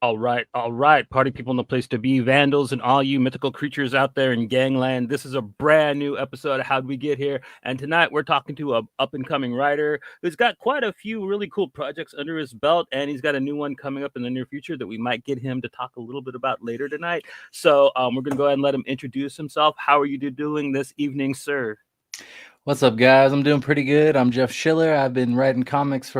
All right. Party people in the place to be, vandals, and all you mythical creatures out there in gangland. This is a brand new episode of How'd We Get Here? And tonight we're talking to a up and coming writer who's got quite a few really cool projects under his belt, and he's got a new one coming up in the near future that we might get him to talk a little bit about later tonight. So we're gonna go ahead and let him introduce himself. How are you doing this evening, sir? What's up, guys? I'm doing pretty good. I'm Jeff Schiller. I've been writing comics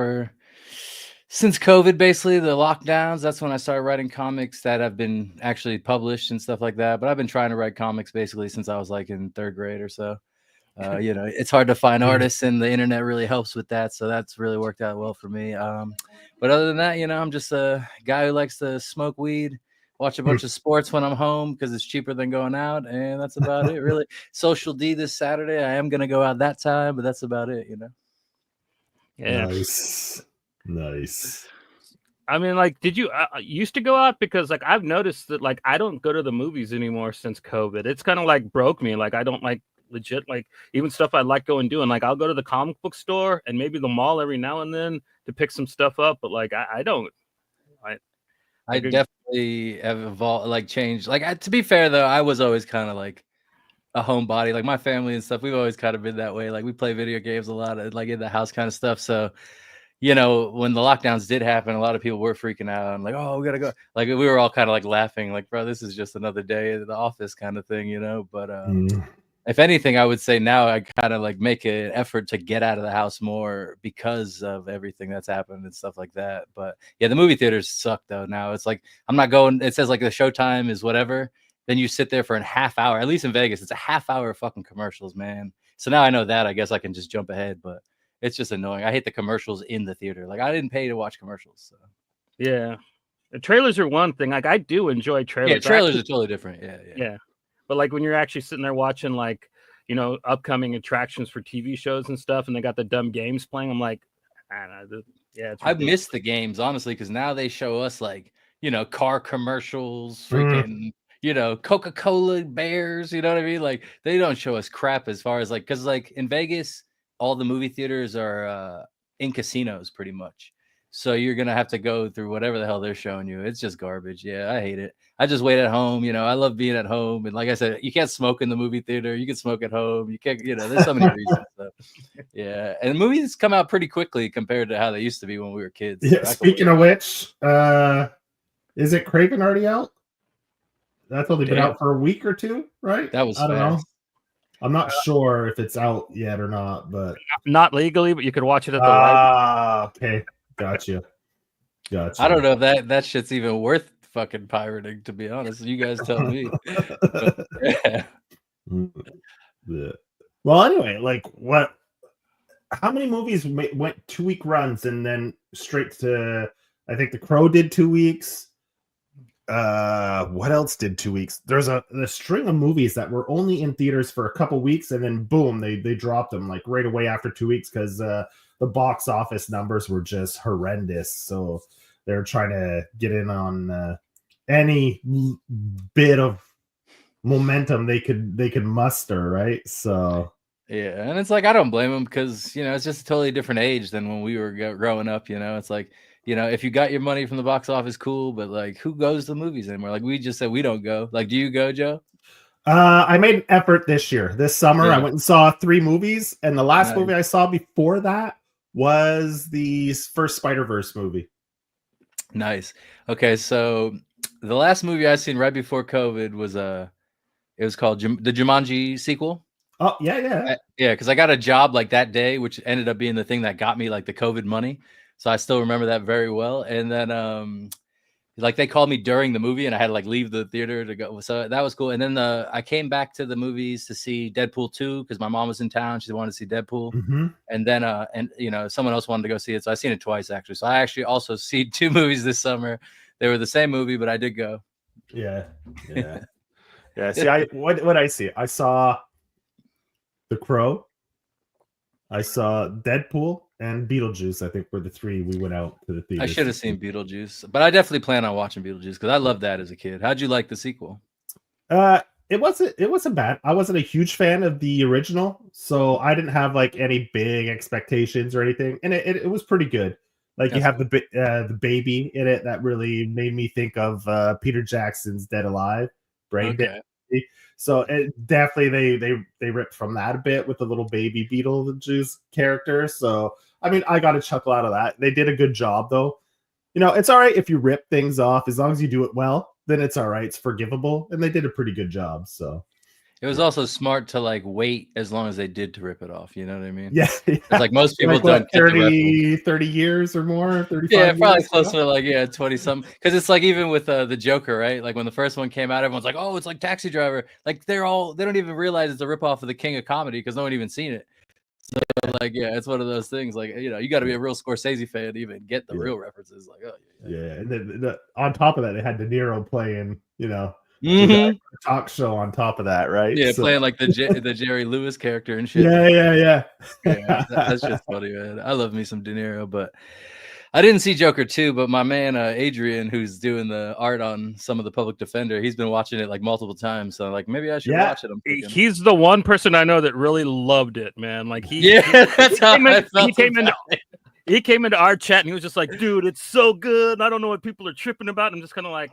since COVID, basically the lockdowns. That's when I started writing comics that have been actually published and stuff like that. But I've been trying to write comics basically since I was like in third grade or so. It's hard to find artists, and the internet really helps with that. So that's really worked out well for me. But other than that, I'm just a guy who likes to smoke weed, watch a bunch of sports when I'm home because it's cheaper than going out, and that's about it. Really, Social D this Saturday. I am gonna go out that time, but that's about it. Yeah. Nice. I mean, like, did you used to go out? Because like I've noticed that like I don't go to the movies anymore since COVID. It's kind of like broke me. Like I don't like legit like even stuff I like going doing. Like I'll go to the comic book store and maybe the mall every now and then to pick some stuff up. But like I don't. I definitely have evolved, like changed. Like to be fair though, I was always kind of like a homebody. Like my family and stuff, we've always kind of been that way. Like we play video games a lot, like in the house kind of stuff. So when the lockdowns did happen, a lot of people were freaking out and like, oh, we gotta go. Like we were all kind of like laughing, like, bro, this is just another day at the office kind of thing, But if anything, I would say now I kind of like make an effort to get out of the house more because of everything that's happened and stuff like that. But yeah, the movie theaters suck though. Now it's like I'm not going. It says like the showtime is whatever. Then you sit there for a half hour. At least in Vegas, it's a half hour of fucking commercials, man. So now I know that. I guess I can just jump ahead, but it's just annoying. I hate the commercials in the theater. Like I didn't pay to watch commercials. So. Yeah, the trailers are one thing. Like I do enjoy trailers. Yeah, trailers are totally different. Yeah. But like when you're actually sitting there watching like upcoming attractions for TV shows and stuff, and they got the dumb games playing, I'm like, I've missed the games honestly because now they show us like car commercials, freaking. Coca-Cola bears, you know what I mean? Like they don't show us crap as far as like, because like in Vegas, all the movie theaters are in casinos pretty much. So you're going to have to go through whatever the hell they're showing you. It's just garbage. Yeah, I hate it. I just wait at home. I love being at home. And like I said, you can't smoke in the movie theater. You can smoke at home. You can't, there's so many reasons. So, yeah. And movies come out pretty quickly compared to how they used to be when we were kids. Yeah, so speaking of which, is it Kraken already out? That's only been out for a week or two, right? That was I don't know. I'm not sure if it's out yet or not, but not legally, but you could watch it at the library. Okay, gotcha. I don't know if that shit's even worth fucking pirating, to be honest. You guys tell me. Yeah. Well, anyway, like how many movies went 2-week runs and then straight to? I think The Crow did 2 weeks. What else did 2 weeks? There's a string of movies that were only in theaters for a couple weeks, and then boom, they dropped them like right away after 2 weeks because the box office numbers were just horrendous. So they're trying to get in on any bit of momentum they could muster, right? So yeah, and it's like I don't blame them because it's just a totally different age than when we were growing up. It's like. If you got your money from the box office, cool. But like, who goes to the movies anymore? Like, we just said we don't go. Like, do you go, Joe? I made an effort this summer. Yeah. I went and saw 3 movies, and the last movie I saw before that was the first Spider-Verse movie. Nice. Okay, so the last movie I seen right before COVID was it was called the Jumanji sequel. Oh yeah. Yeah, because I got a job like that day, which ended up being the thing that got me like the COVID money. So I still remember that very well. And then like they called me during the movie and I had to like leave the theater to go. So that was cool. And then I came back to the movies to see Deadpool 2 because my mom was in town. She wanted to see Deadpool. Mm-hmm. And then someone else wanted to go see it. So I seen it twice actually. So I actually also see 2 movies this summer. They were the same movie, but I did go. Yeah. See, what I see? I saw The Crow. I saw Deadpool and Beetlejuice. I think were the 3 we went out to the theater. I should have seen Beetlejuice, but I definitely plan on watching Beetlejuice because I loved that as a kid. How'd you like the sequel? It wasn't bad. I wasn't a huge fan of the original, so I didn't have like any big expectations or anything, and it was pretty good. Like you have the baby in it that really made me think of Peter Jackson's Dead Alive, Brain Dead. So it definitely they ripped from that a bit with the little baby Beetlejuice character. So I mean, I got a chuckle out of that. They did a good job though. You know, it's all right if you rip things off as long as you do it well. Then it's all right. It's forgivable, and they did a pretty good job. So it was also smart to like wait as long as they did to rip it off. You know what I mean? Yeah. It's like most people like, don't what, 30 years or more, 35 yeah, years, probably close to like 20 something. Because it's like even with the Joker, right? Like when the first one came out, everyone's like, oh, it's like Taxi Driver. Like they don't even realize it's a ripoff of the King of Comedy because no one even seen it. So like it's one of those things. Like you got to be a real Scorsese fan to even get the real references. Like and then on top of that, they had De Niro playing mm-hmm. talk show on top of that, right? Yeah, so, playing like the Jerry Lewis character and shit. Yeah. That's just funny, man. I love me some De Niro, but I didn't see Joker 2, but my man Adrian, who's doing the art on some of the Public Defender, he's been watching it like multiple times. So like maybe I should watch it. I'm thinking. He's the one person I know that really loved it, man. Like that's how I felt. He came into our chat and he was just like, dude, it's so good. I don't know what people are tripping about. I'm just kind of like,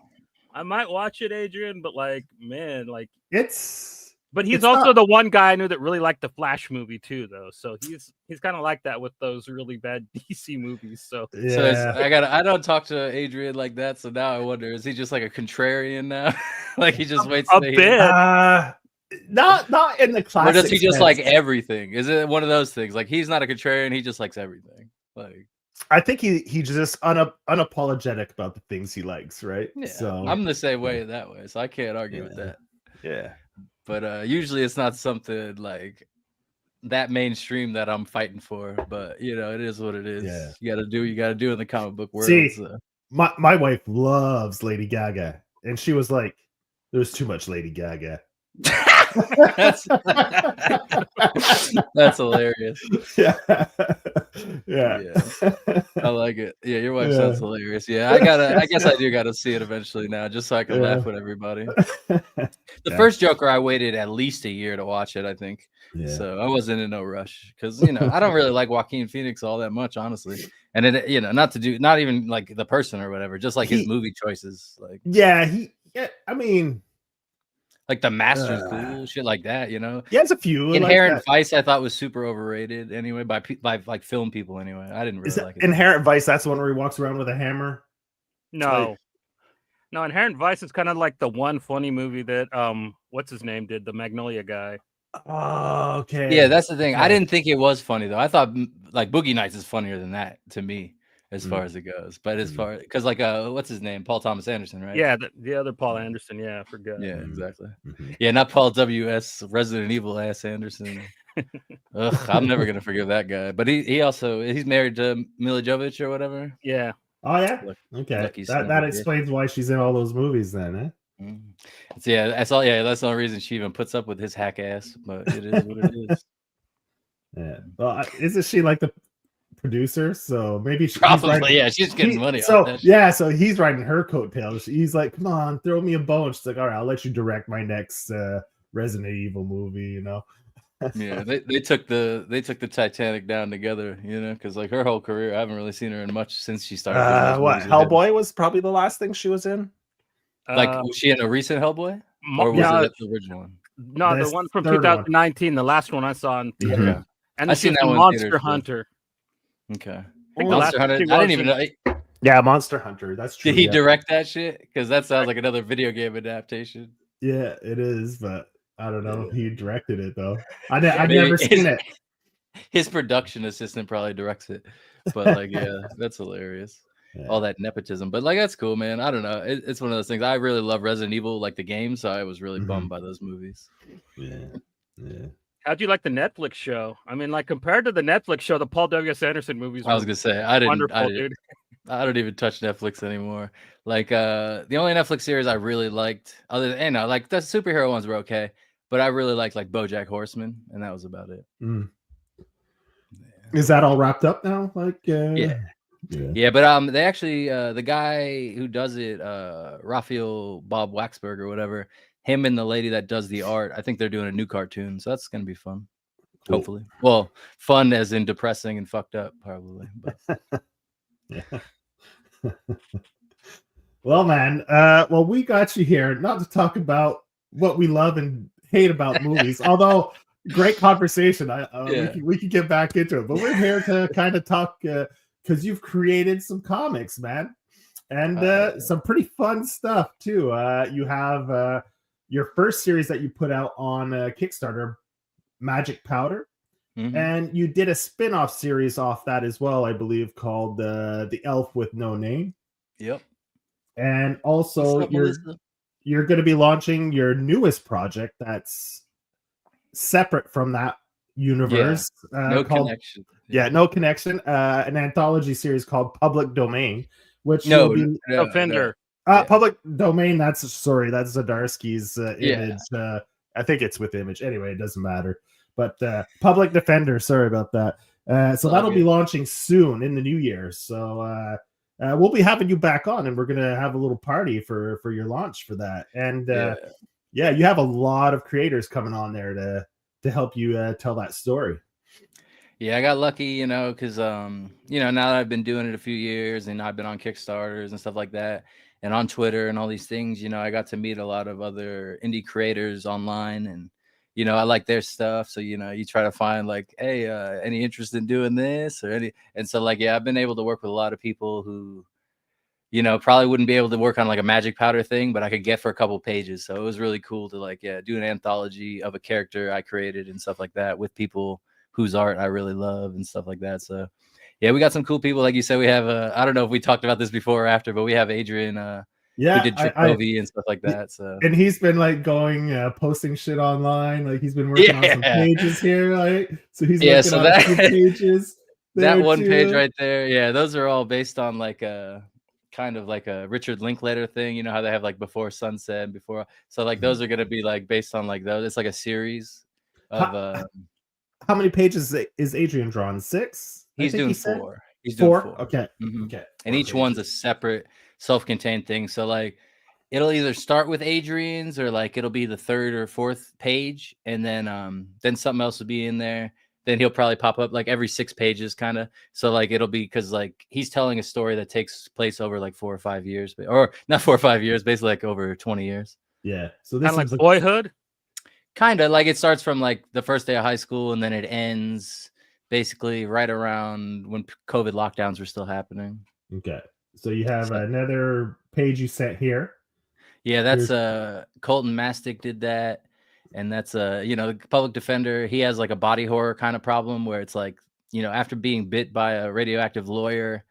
I might watch it, Adrian, but like, man, like But he's also the one guy I knew that really liked the Flash movie too, though. So he's kind of like that with those really bad DC movies. So I don't talk to Adrian like that. So now I wonder, is he just like a contrarian now? Like he just waits a bit. Not in the classic. Or does he just like everything? Is it one of those things? Like he's not a contrarian, he just likes everything. Like I think he's just unapologetic about the things he likes, right? Yeah, so I'm the same way that way, so I can't argue with that. Yeah. But usually it's not something like that mainstream that I'm fighting for. But it is what it is. Yeah. You gotta do in the comic book world. See, so. my wife loves Lady Gaga, and she was like, "There's too much Lady Gaga." That's hilarious. Yeah. I like it. Yeah, your wife sounds hilarious. Yeah, I guess I do gotta see it eventually now, just so I can laugh with everybody. The first Joker, I waited at least a year to watch it, I think. So I wasn't in no rush because I don't really like Joaquin Phoenix all that much, honestly. And it not even like the person or whatever, just like his movie choices. Like I mean, like The Master's cool, shit like that, He has a few. Inherent Vice, I thought was super overrated anyway by like film people anyway. I didn't really like it. Inherent Vice, that's the one where he walks around with a hammer. No, Inherent Vice is kind of like the one funny movie that what's his name did, the Magnolia guy. Oh, okay. Yeah, that's the thing. I didn't think it was funny though. I thought like Boogie Nights is funnier than that to me, as far as it goes. But as far because like what's his name, Paul Thomas Anderson, right? Yeah, the other Paul Anderson. Yeah, I forgot. Yeah, exactly. Yeah, not Paul W.S. Resident Evil ass Anderson. Ugh, I'm never gonna forgive that guy. But he's married to Mila Jovovich or whatever. Yeah. Oh yeah. Okay. That explains why she's in all those movies then, eh? Yeah, that's all. Yeah, that's the only reason she even puts up with his hack ass. But it is what it is. Yeah. Well, isn't she like the producer? So maybe probably. She's getting money. So so he's riding her coattails. He's like, "Come on, throw me a bone." She's like, "All right, I'll let you direct my next Resident Evil movie." Yeah, they took the Titanic down together, because like her whole career, I haven't really seen her in much since she started. Hellboy was probably the last thing she was in. Like, was she in a recent Hellboy, or was it the original one? No, the one from 2019, the last one I saw in theater. Okay. And I seen that one. Monster Hunter. Okay. Monster Hunter. I didn't even know. Yeah, Monster Hunter. That's true. Did he direct that shit? Because that sounds like another video game adaptation. Yeah, it is, but I don't know. He directed it though. I've never seen it. His production assistant probably directs it, but like, that's hilarious. Yeah. All that nepotism, but like that's cool, man. I don't know. It's one of those things. I really love Resident Evil, like the game, so I was really bummed by those movies. Yeah. How'd you like the Netflix show? I mean, like compared to the Netflix show, the Paul W.S. Anderson movies. I was gonna say I don't even touch Netflix anymore. Like the only Netflix series I really liked, other than like the superhero ones were okay, but I really liked like BoJack Horseman, and that was about it. Is that all wrapped up now? Like Yeah, but they actually the guy who does it, Raphael Bob Waxberg or whatever, him and the lady that does the art, I think they're doing a new cartoon, so that's gonna be fun. Cool. Hopefully, well, fun as in depressing and fucked up, probably. But Yeah. Well, man, well, we got you here not to talk about what we love and hate about movies, although great conversation. We can get back into it, but we're here to kind of talk because you've created some comics, man, and some pretty fun stuff too. You have your first series that you put out on Kickstarter, Magic Powder. Mm-hmm. And you did a spin-off series off that as well, I believe, called The Elf with No Name. Yep. And also up, you're going to be launching your newest project that's separate from that universe. No connection. Yeah, no connection. An anthology series called Public Domain, which Offender. Public Domain, that's Zdarsky's image. I think it's with Image. Anyway, it doesn't matter. But Public Defender, sorry about that. So that'll be launching soon in the new year. So we'll be having you back on, and we're gonna have a little party for your launch for that. And you have a lot of creators coming on there to help you tell that story. Yeah, I got lucky, because now that I've been doing it a few years and I've been on Kickstarters and stuff like that, and on Twitter and all these things, I got to meet a lot of other indie creators online, and I like their stuff. So, you try to find like, hey, any interest in doing this or any. And so like, I've been able to work with a lot of people who, probably wouldn't be able to work on like a Magic Powder thing, but I could get for a couple pages. So it was really cool to like, do an anthology of a character I created and stuff like that with people whose art I really love and stuff like that. So yeah, we got some cool people. Like you said, we have, I don't know if we talked about this before or after, but we have Adrian, who did Jacoby and stuff like that. So and he's been like going posting shit online, like he's been working on some pages here, like so he's working on some pages. That one page right there, those are all based on like a kind of like a Richard Linklater thing. How they have like Before Sunset and before, so like those are gonna be like based on like those. It's like a series of how many pages is Adrian drawn? 6? He's doing 4. He's doing 4. Okay. Mm-hmm. Okay. And each one's a separate self-contained thing. So like it'll either start with Adrian's or like it'll be the 3rd or 4th page, and then something else will be in there. Then he'll probably pop up like every 6 pages kind of. So like it'll be because like he's telling a story that takes place over like 4 or 5 years, or not 4 or 5 years, basically like over 20 years. Yeah. So this kind of like Boyhood. Kind of like it starts from like the first day of high school, and then it ends basically right around when COVID lockdowns were still happening. Okay. So you have another page you sent here. Yeah, that's Colton Mastic did that. And that's the Public Defender. He has like a body horror kind of problem where it's like, after being bit by a radioactive lawyer,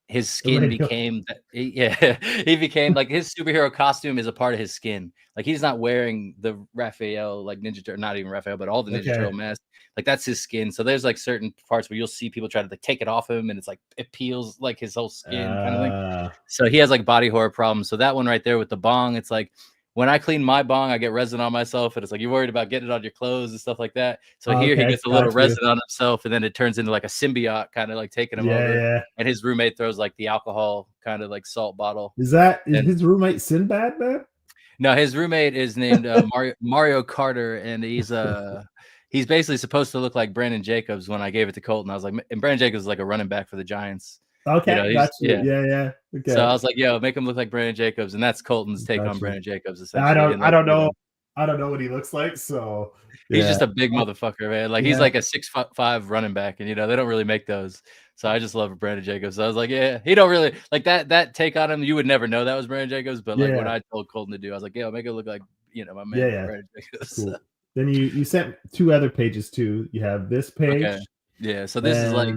his skin became he became like his superhero costume is a part of his skin. Like he's not wearing the Raphael like Ninja Turtle, not even Raphael, but all the Ninja Turtle masks. Like that's his skin. So there's like certain parts where you'll see people try to like take it off him, and it's like it peels like his whole skin kind of thing. So he has like body horror problems. So that one right there with the bong, it's like when I clean my bong, I get resin on myself, and it's like you're worried about getting it on your clothes and stuff like that. So here he gets a little resin on himself, and then it turns into like a symbiote, kind of like taking him over. Yeah. And his roommate throws like the alcohol kind of like salt bottle. Is his roommate Sinbad, man? No, his roommate is named Mario Carter, and he's basically supposed to look like Brandon Jacobs. When I gave it to Colton, I was like, and Brandon Jacobs is like a running back for the Giants. Okay, got you. Yeah. Okay. So I was like, "Yo, make him look like Brandon Jacobs," and that's Colton's take on Brandon Jacobs. Essentially, I don't know what he looks like. So he's just a big motherfucker, man. Like he's like a 6'5" running back, and they don't really make those. So I just love Brandon Jacobs. So I was like, yeah, he don't really like that take on him. You would never know that was Brandon Jacobs, but like what I told Colton to do, I was like, "Yo, make it look like my man, Brandon Jacobs." Cool. Then you sent 2 other pages too. You have this page. Okay. Yeah. So this is like.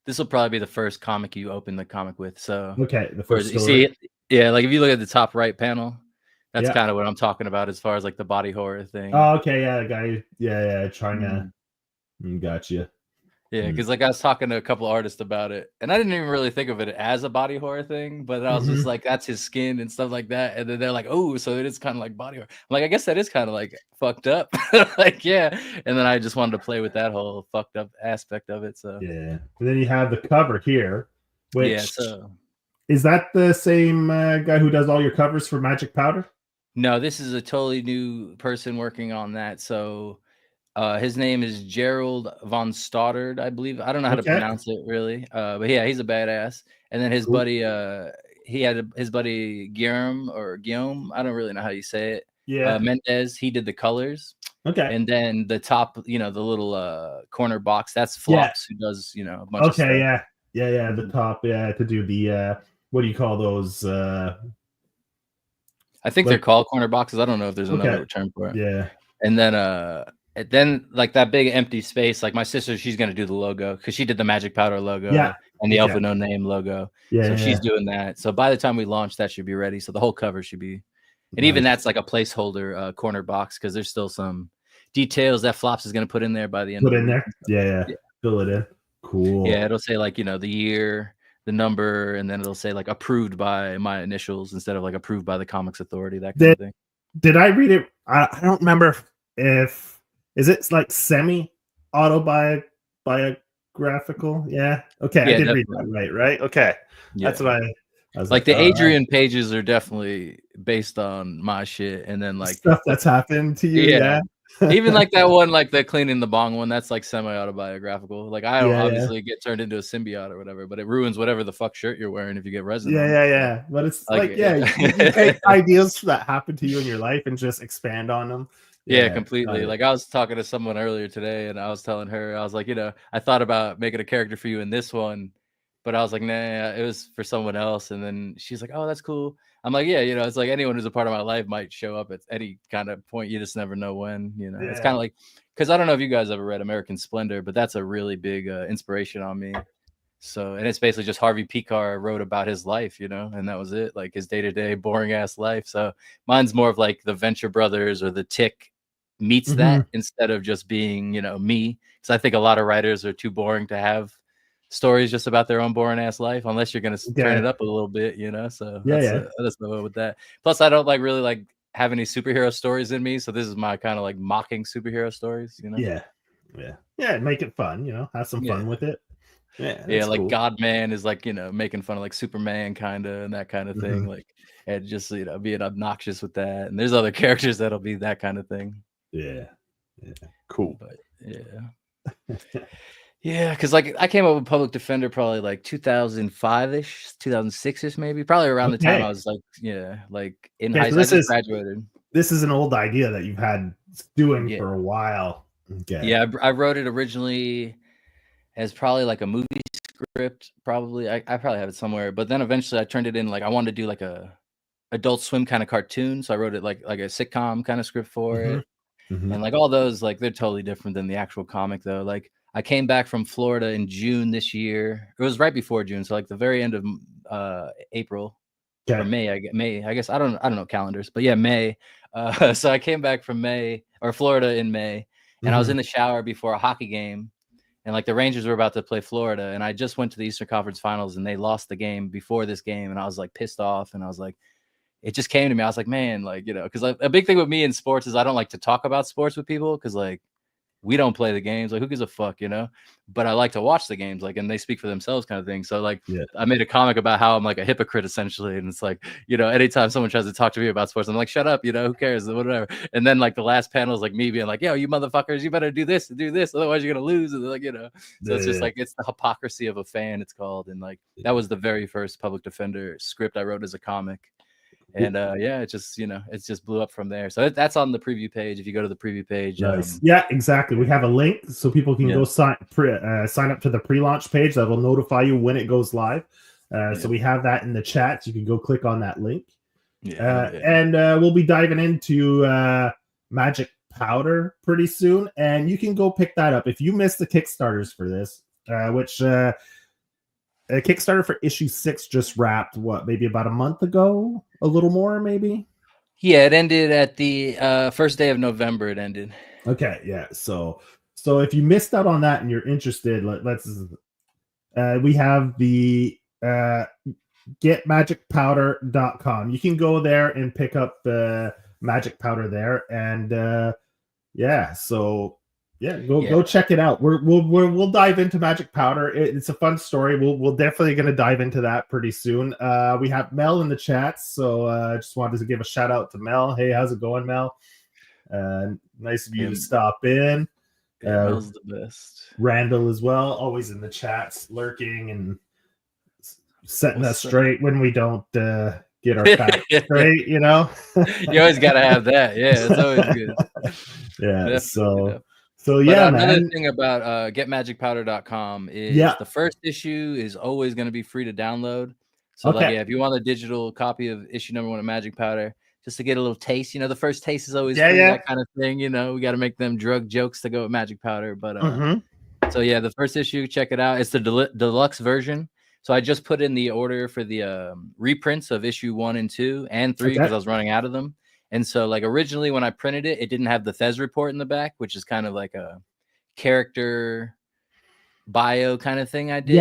This will probably be the first comic you open the comic with. So the first you see it, like if you look at the top right panel, that's kind of what I'm talking about as far as like the body horror thing. Oh, okay, the guy, trying to gotcha. Yeah, because like I was talking to a couple of artists about it, and I didn't even really think of it as a body horror thing, but I was just like, that's his skin and stuff like that. And then they're like, oh, so it is kind of like body horror. I'm like, I guess that is kind of like fucked up. Like, yeah. And then I just wanted to play with that whole fucked up aspect of it. So yeah. And then you have the cover here, which so is that the same guy who does all your covers for Magic Powder? No, this is a totally new person working on that. So his name is Gerald von Stoddard, I believe. I don't know how to pronounce it really. But yeah, he's a badass. And then his buddy, he had his buddy Guillaume. I don't really know how you say it. Yeah. Mendez, he did the colors. Okay. And then the top, the little corner box, that's Flops, who does, a bunch of stuff. Yeah. The top, to do the what do you call those? I think they're called corner boxes. I don't know if there's another term for it. Yeah. And then like that big empty space, like my sister, she's gonna do the logo because she did the Magic Powder logo and the Elf with No Name logo. So she's doing that. So by the time we launch, that should be ready. So the whole cover should be, and even that's like a placeholder corner box because there's still some details that Flops is gonna put in there by the end. Put in there, yeah. Fill it in. Cool. Yeah, it'll say like the year, the number, and then it'll say like approved by my initials instead of like approved by the Comics Authority, that kind of thing. Did I read it? I don't remember if is it like semi autobiographical? Yeah. Okay, I did read that right. Okay. Yeah. That's what I was like the Adrian pages are definitely based on my shit, and then like stuff that's happened to you. Yeah. Even like that one, like the cleaning the bong one, that's like semi-autobiographical. Like I don't obviously get turned into a symbiote or whatever, but it ruins whatever the fuck shirt you're wearing if you get resin. Yeah. But it's like you take ideas that happen to you in your life and just expand on them. Yeah, completely. Like I was talking to someone earlier today, and I was telling her, I was like, I thought about making a character for you in this one, but I was like, nah, it was for someone else. And then she's like, oh, that's cool. I'm like, yeah, it's like anyone who's a part of my life might show up at any kind of point. You just never know when, It's kind of like, because I don't know if you guys ever read American Splendor, but that's a really big inspiration on me. So, and it's basically just Harvey Picar wrote about his life, and that was it, like his day-to-day boring ass life. So mine's more of like the Venture Brothers or the Tick meets that instead of just being, me. Because I think a lot of writers are too boring to have stories just about their own boring ass life, unless you're gonna turn it up a little bit, So that's the way with that. Plus, I don't really have any superhero stories in me, so this is my kind of like mocking superhero stories, Yeah, make it fun, have some fun with it. Yeah, like cool. God-Man is like making fun of like Superman kind of and that kind of thing, like and just being obnoxious with that. And there's other characters that'll be that kind of thing. Yeah, cool. But yeah, because like I came up with Public Defender probably like 2005-ish, 2006-ish, maybe, probably around the time I was like, like in high school. I just graduated. This is an old idea that you've had doing for a while. Okay. Yeah, I wrote it originally as probably like a movie script. Probably I probably have it somewhere, but then eventually I turned it in like I wanted to do like a Adult Swim kind of cartoon, so I wrote it like a sitcom kind of script for it. And like all those, like they're totally different than the actual comic though. Like I came back from Florida in June this year. It was right before June, so like the very end of April or May. I guess I don't know calendars, but yeah, May. So I came back from Florida in May, and I was in the shower before a hockey game, and like the Rangers were about to play Florida, and I just went to the Eastern Conference Finals, and they lost the game before this game, and I was like pissed off, and I was like, it just came to me. I was like, man, like because like, a big thing with me in sports is I don't like to talk about sports with people because like. We don't play the games, like who gives a fuck, but I like to watch the games, like, and they speak for themselves kind of thing. So like I made a comic about how I'm like a hypocrite essentially, and it's like anytime someone tries to talk to me about sports, I'm like, shut up, who cares, whatever. And then like the last panel is like me being like, yo, you motherfuckers, you better do this, otherwise you're gonna lose. And like so it's just like it's the hypocrisy of a fan, it's called. And like that was the very first Public Defender script I wrote as a comic. And it just blew up from there. So that's on the preview page. If you go to the preview page, nice. Yeah, exactly. We have a link so people can go sign up to the pre-launch page that will notify you when it goes live. So we have that in the chat. So you can go click on that link. And we'll be diving into Magic Powder pretty soon, and you can go pick that up if you missed the Kickstarters for this, which. A Kickstarter for issue 6 just wrapped, maybe about a month ago? A little more, maybe? Yeah, it ended at the first day of November, it ended. Okay, yeah. So if you missed out on that and you're interested, we have the getmagicpowder.com. You can go there and pick up the Magic Powder there. And go check it out. We'll dive into Magic Powder. It's a fun story. We'll definitely going to dive into that pretty soon. We have Mel in the chat, so I just wanted to give a shout out to Mel. Hey, how's it going, Mel? Nice of you to stop in. Mel's the best. Randall as well, always in the chats, lurking, and setting us straight when we don't get our facts straight, you know. You always got to have that. Yeah, it's always good. Yeah. Definitely, So yeah, another man. thing about getmagicpowder.com is the first issue is always going to be free to download. So like, yeah, if you want a digital copy of issue number 1 of Magic Powder, just to get a little taste, you know, the first taste is always free, that kind of thing. You know, we got to make them drug jokes to go with Magic Powder. But so yeah, the first issue, check it out. It's the deluxe version. So I just put in the order for the reprints of issue 1 and 2 and 3 because I was running out of them. And so like originally when I printed it, it didn't have the Thez report in the back, which is kind of like a character bio kind of thing I did.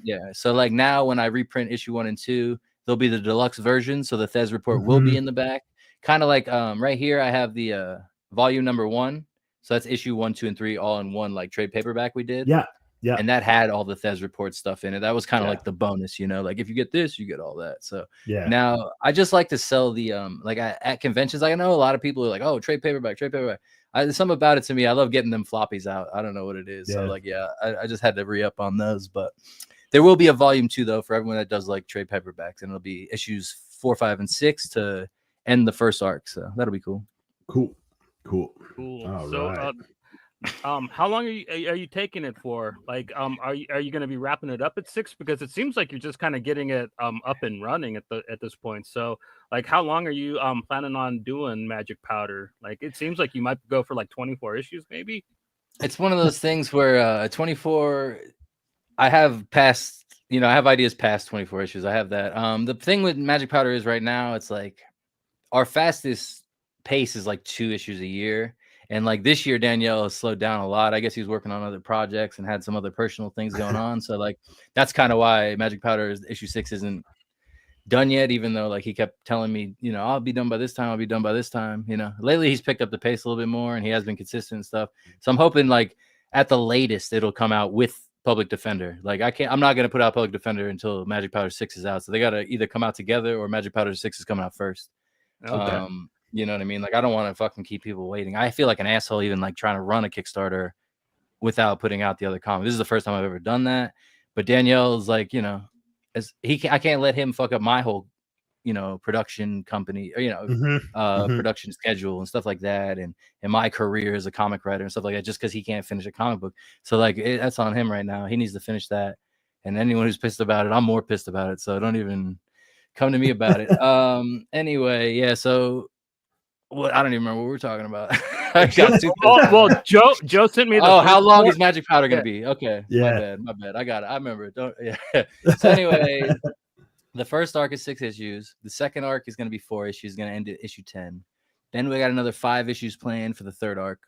Yeah. So like now when I reprint issue 1 and 2, there'll be the deluxe version. So the Thez report will be in the back. Kind of like right here, I have the volume number 1. So that's issue 1, 2, and 3 all in one like trade paperback we did. Yeah. And that had all the Thez report stuff in it. That was kind of like the bonus, you know, like if you get this, you get all that. So now I just like to sell the like at conventions. I know a lot of people are like, oh, trade paperback. There's something about it to me. I love getting them floppies out. I don't know what it is. So like, I just had to re-up on those. But there will be a volume 2 though for everyone that does like trade paperbacks, and it'll be issues 4, 5, and 6 to end the first arc. So that'll be cool. Cool. All right. How long are you taking it for? Like, are you going to be wrapping it up at 6? Because it seems like you're just kind of getting it up and running at this point. So, like, how long are you planning on doing Magic Powder? Like, it seems like you might go for like 24 issues, maybe. It's one of those things where 24. I have past, you know, I have ideas past 24 issues. I have that. The thing with Magic Powder is right now, it's like our fastest pace is like 2 issues a year. And like this year, Danielle has slowed down a lot. I guess he was working on other projects and had some other personal things going on. So like, that's kind of why Magic Powder issue 6 isn't done yet, even though like he kept telling me, you know, I'll be done by this time. You know, lately he's picked up the pace a little bit more and he has been consistent and stuff. So I'm hoping like at the latest, it'll come out with Public Defender. Like I'm not going to put out Public Defender until Magic Powder 6 is out. So they got to either come out together or Magic Powder 6 is coming out first. Okay. You know what I mean? Like, I don't want to fucking keep people waiting. I feel like an asshole even like trying to run a Kickstarter without putting out the other comic. This is the first time I've ever done that. But Danielle's like, you know, I can't let him fuck up my whole, you know, production company, or, you know, production schedule and stuff like that. And my career as a comic writer and stuff like that, just because he can't finish a comic book. So like, that's on him right now. He needs to finish that. And anyone who's pissed about it, I'm more pissed about it. So don't even come to me about it. Anyway, yeah. So I don't even remember what we were talking about. Well, Joe sent me. How long is Magic Powder gonna be? Okay, my bad. I got it. I remember it. Don't. Yeah. So anyway, the first arc is 6 issues. The second arc is gonna be 4 issues. Gonna end at issue 10. Then we got another 5 issues planned for the third arc.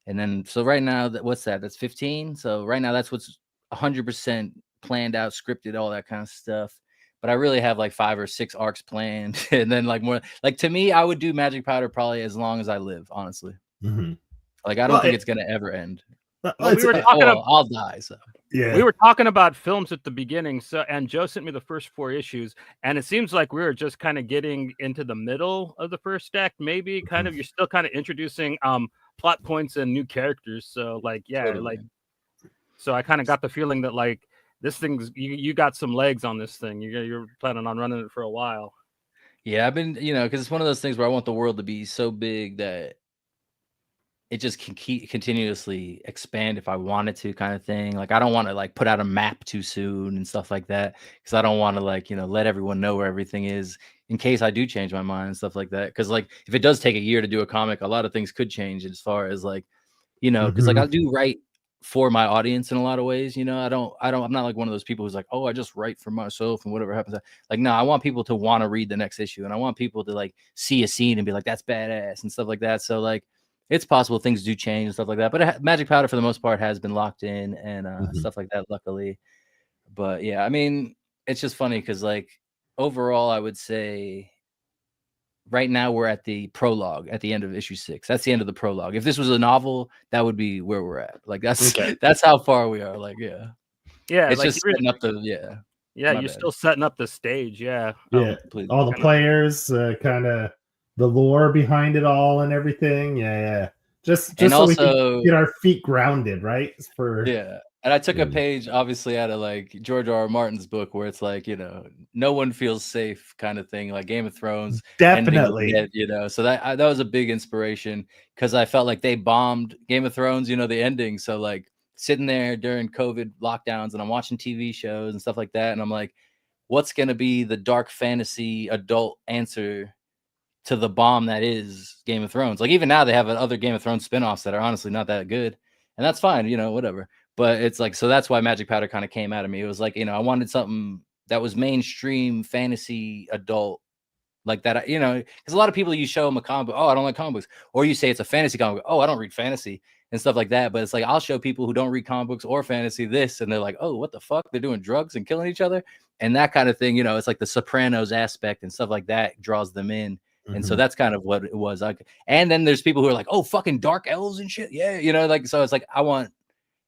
And then so right now, what's that? That's 15. So right now, that's what's 100% planned out, scripted, all that kind of stuff. But I really have like 5 or 6 arcs planned. And then like more, like to me, I would do Magic Powder probably as long as I live, honestly. Like, I don't think it's going to ever end. I'll die. So we were talking about films at the beginning. So, and Joe sent me the first 4 issues, and it seems like we were just kind of getting into the middle of the first act. Maybe kind of, you're still kind of introducing plot points and new characters. So like, like, so I kind of got the feeling that like, this thing's you got some legs on this thing. You're planning on running it for a while. Yeah, I've been, you know, because it's one of those things where I want the world to be so big that it just can continuously expand if I wanted to, kind of thing. Like, I don't want to like put out a map too soon and stuff like that, because I don't want to like, you know, let everyone know where everything is in case I do change my mind and stuff like that. Because like, if it does take a year to do a comic, a lot of things could change as far as like, you know, because like I do write for my audience in a lot of ways, you know. I'm not like one of those people who's like, oh, I just write for myself and whatever happens. Like, no, I want people to want to read the next issue, and I want people to like see a scene and be like, that's badass and stuff like that. So like, it's possible things do change and stuff like that, but Magic Powder for the most part has been locked in and stuff like that, luckily. But yeah, I mean, it's just funny because like overall, I would say right now we're at the prologue at the end of issue 6. That's the end of the prologue. If this was a novel, that would be where we're at. Like that's how far we are. Like, yeah. It's like just setting up the you're still setting up the stage. All the players, kind of the lore behind it all and everything. Just so also, we can get our feet grounded, right? And I took a page, obviously, out of like George R. R. Martin's book, where it's like, no one feels safe, kind of thing, like Game of Thrones, ending with Definitely. Ned, so that was a big inspiration, because I felt like they bombed Game of Thrones, the ending. So like sitting there during COVID lockdowns, and I'm watching TV shows and stuff like that, and I'm like, what's gonna be the dark fantasy adult answer to the bomb that is Game of Thrones? Like, even now they have other Game of Thrones spinoffs that are honestly not that good, and that's fine, whatever. But it's like, so that's why Magic Powder kind of came out of me. It was like, I wanted something that was mainstream fantasy adult, like that, because a lot of people, you show them a comic book, oh, I don't like comic books, or you say it's a fantasy comic book, oh, I don't read fantasy and stuff like that. But it's like, I'll show people who don't read comic books or fantasy this, and they're like, oh, what the fuck? They're doing drugs and killing each other and that kind of thing. It's like the Sopranos aspect and stuff like that draws them in. And so that's kind of what it was. And then there's people who are like, oh, fucking dark elves and shit. Yeah. Like, so it's like,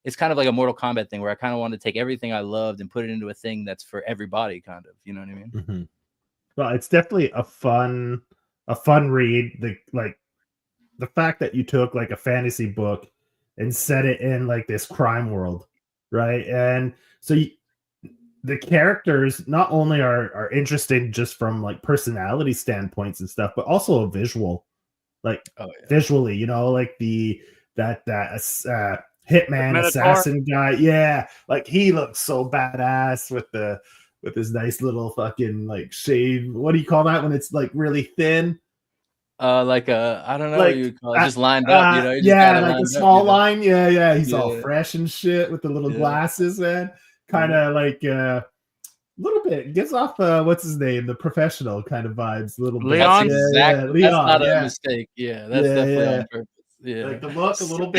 it's kind of like a Mortal Kombat thing, where I kind of want to take everything I loved and put it into a thing that's for everybody, kind of, you know what I mean? Well, it's definitely a fun read. The fact that you took like a fantasy book and set it in like this crime world, right? And so the characters not only are interesting just from like personality standpoints and stuff, but also a visual, like visually, like that hitman assassin guy. Yeah. Like he looks so badass with his nice little fucking like shave. What do you call that when it's like really thin? Like I don't know what you call it, just lined up, like a small line. Yeah. He's all fresh and shit with the little glasses, man. Kind of like a little bit gives off what's his name, the Professional kind of vibes. A little bit. Leon. Leon. That's not a mistake. Yeah, that's definitely on purpose. Yeah, like the look, a little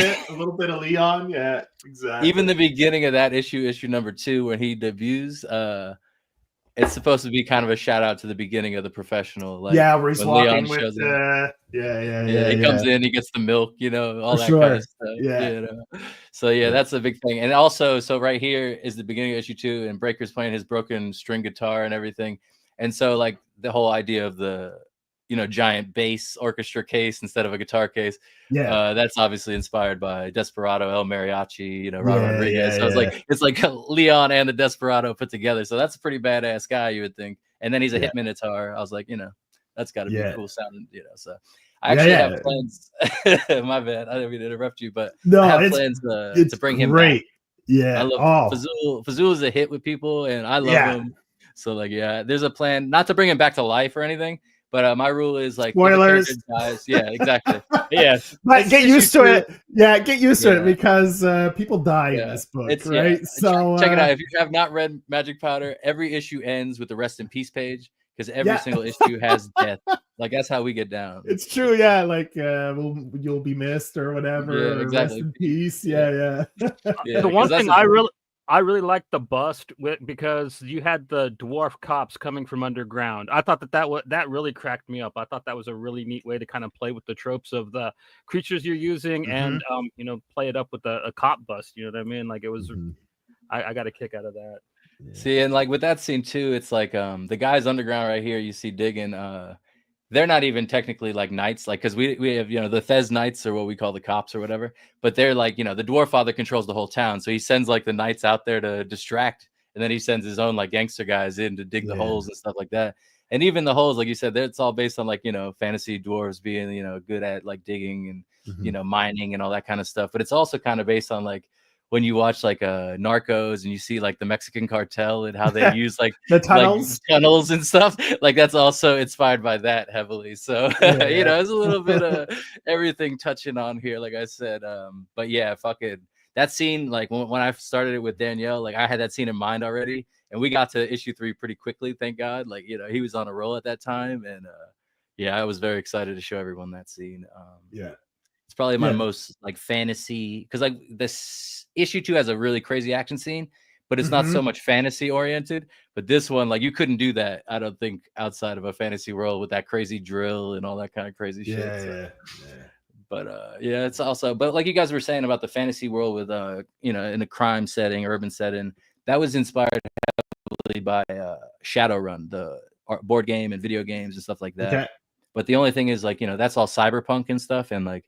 bit of Leon. Yeah, exactly. Even the beginning of that issue number 2, when he debuts, it's supposed to be kind of a shout out to the beginning of The Professional. Like, where he's walking with he comes in, he gets the milk, all that kind of stuff. Yeah. So that's a big thing. And also, so right here is the beginning of issue 2, and Breaker's playing his broken string guitar and everything. And so like the whole idea of the giant bass orchestra case instead of a guitar case. That's obviously inspired by Desperado, El Mariachi, Robert Rodriguez. So it's like Leon and the Desperado put together. So that's a pretty badass guy, you would think. And then he's a hit minotaur. I was like, that's got to be cool sounding, So I actually have plans. My bad, I didn't mean to interrupt you, but I have plans to bring him back. Yeah, I love Fazul. Fazul is a hit with people, and I love him. So like, there's a plan not to bring him back to life or anything. But my rule is like, spoilers. Guys. Yeah, exactly. But get used to it. Yeah, get used to it, because people die in this book, right? So check it out. If you have not read Magic Powder, every issue ends with the rest in peace page, because every single issue has death. Like, that's how we get down. It's true. Yeah, like you'll be missed or whatever. Yeah, exactly. Rest in peace. Yeah. The one thing I really liked the bust because you had the dwarf cops coming from underground. I thought that really cracked me up. I thought that was a really neat way to kind of play with the tropes of the creatures you're using, and play it up with a cop bust. You know what I mean? Like, it was. I got a kick out of that. Yeah. See, and like with that scene too, it's like the guys underground right here you see digging. They're not even technically like knights, like, because we have the Thez Knights, or what we call the cops or whatever, but they're like the Dwarf Father controls the whole town, so he sends like the knights out there to distract, and then he sends his own like gangster guys in to dig the holes and stuff like that. And even the holes, like you said, it's all based on like fantasy dwarves being good at like digging and mining and all that kind of stuff. But it's also kind of based on like when you watch like Narcos and you see like the Mexican cartel and how they use like the tunnels, and stuff, like that's also inspired by that heavily. So it's a little bit of everything touching on here, like I said. But yeah, fucking that scene, like when I started it with Danielle, like I had that scene in mind already, and we got to issue 3 pretty quickly, thank God. Like he was on a roll at that time, and I was very excited to show everyone that scene. It's probably my most like fantasy, because like this issue 2 has a really crazy action scene, but it's not so much fantasy oriented. But this one, like, you couldn't do that, I don't think, outside of a fantasy world with that crazy drill and all that kind of crazy shit. But it's also, but like you guys were saying about the fantasy world with in a crime setting, urban setting, that was inspired heavily by Shadowrun, the board game and video games and stuff like that. But the only thing is, like, that's all cyberpunk and stuff, and like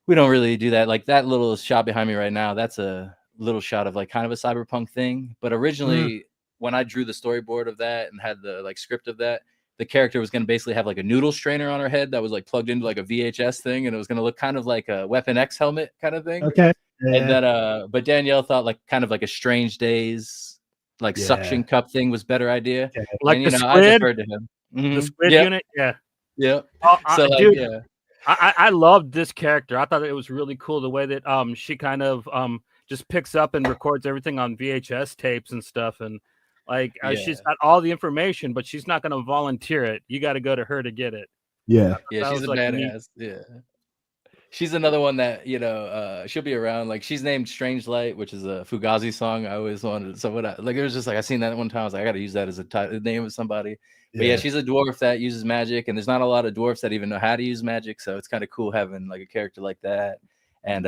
we don't really do that. Like that little shop behind me right now, that's a little shot of like kind of a cyberpunk thing. But originally, when I drew the storyboard of that and had the like script of that, the character was going to basically have like a noodle strainer on her head that was like plugged into like a VHS thing, and it was going to look kind of like a Weapon X helmet kind of thing. Okay. And then, but Danielle thought like kind of like a Strange Days, like suction cup thing was better idea. Okay. Like and, the know, squid, I deferred to him. The squid unit, yeah. So like, dude, I loved this character. I thought it was really cool the way that she kind of just picks up and records everything on VHS tapes and stuff, and like she's got all the information, but she's not going to volunteer it. You got to go to her to get it. Yeah, she's a badass. Yeah, she's another one that she'll be around. Like she's named Strange Light, which is a Fugazi song. I always wanted. So what? It was just like I seen that one time. I was like, I got to use that as a name of somebody. But yeah, she's a dwarf that uses magic, and there's not a lot of dwarfs that even know how to use magic. So it's kind of cool having like a character like that. And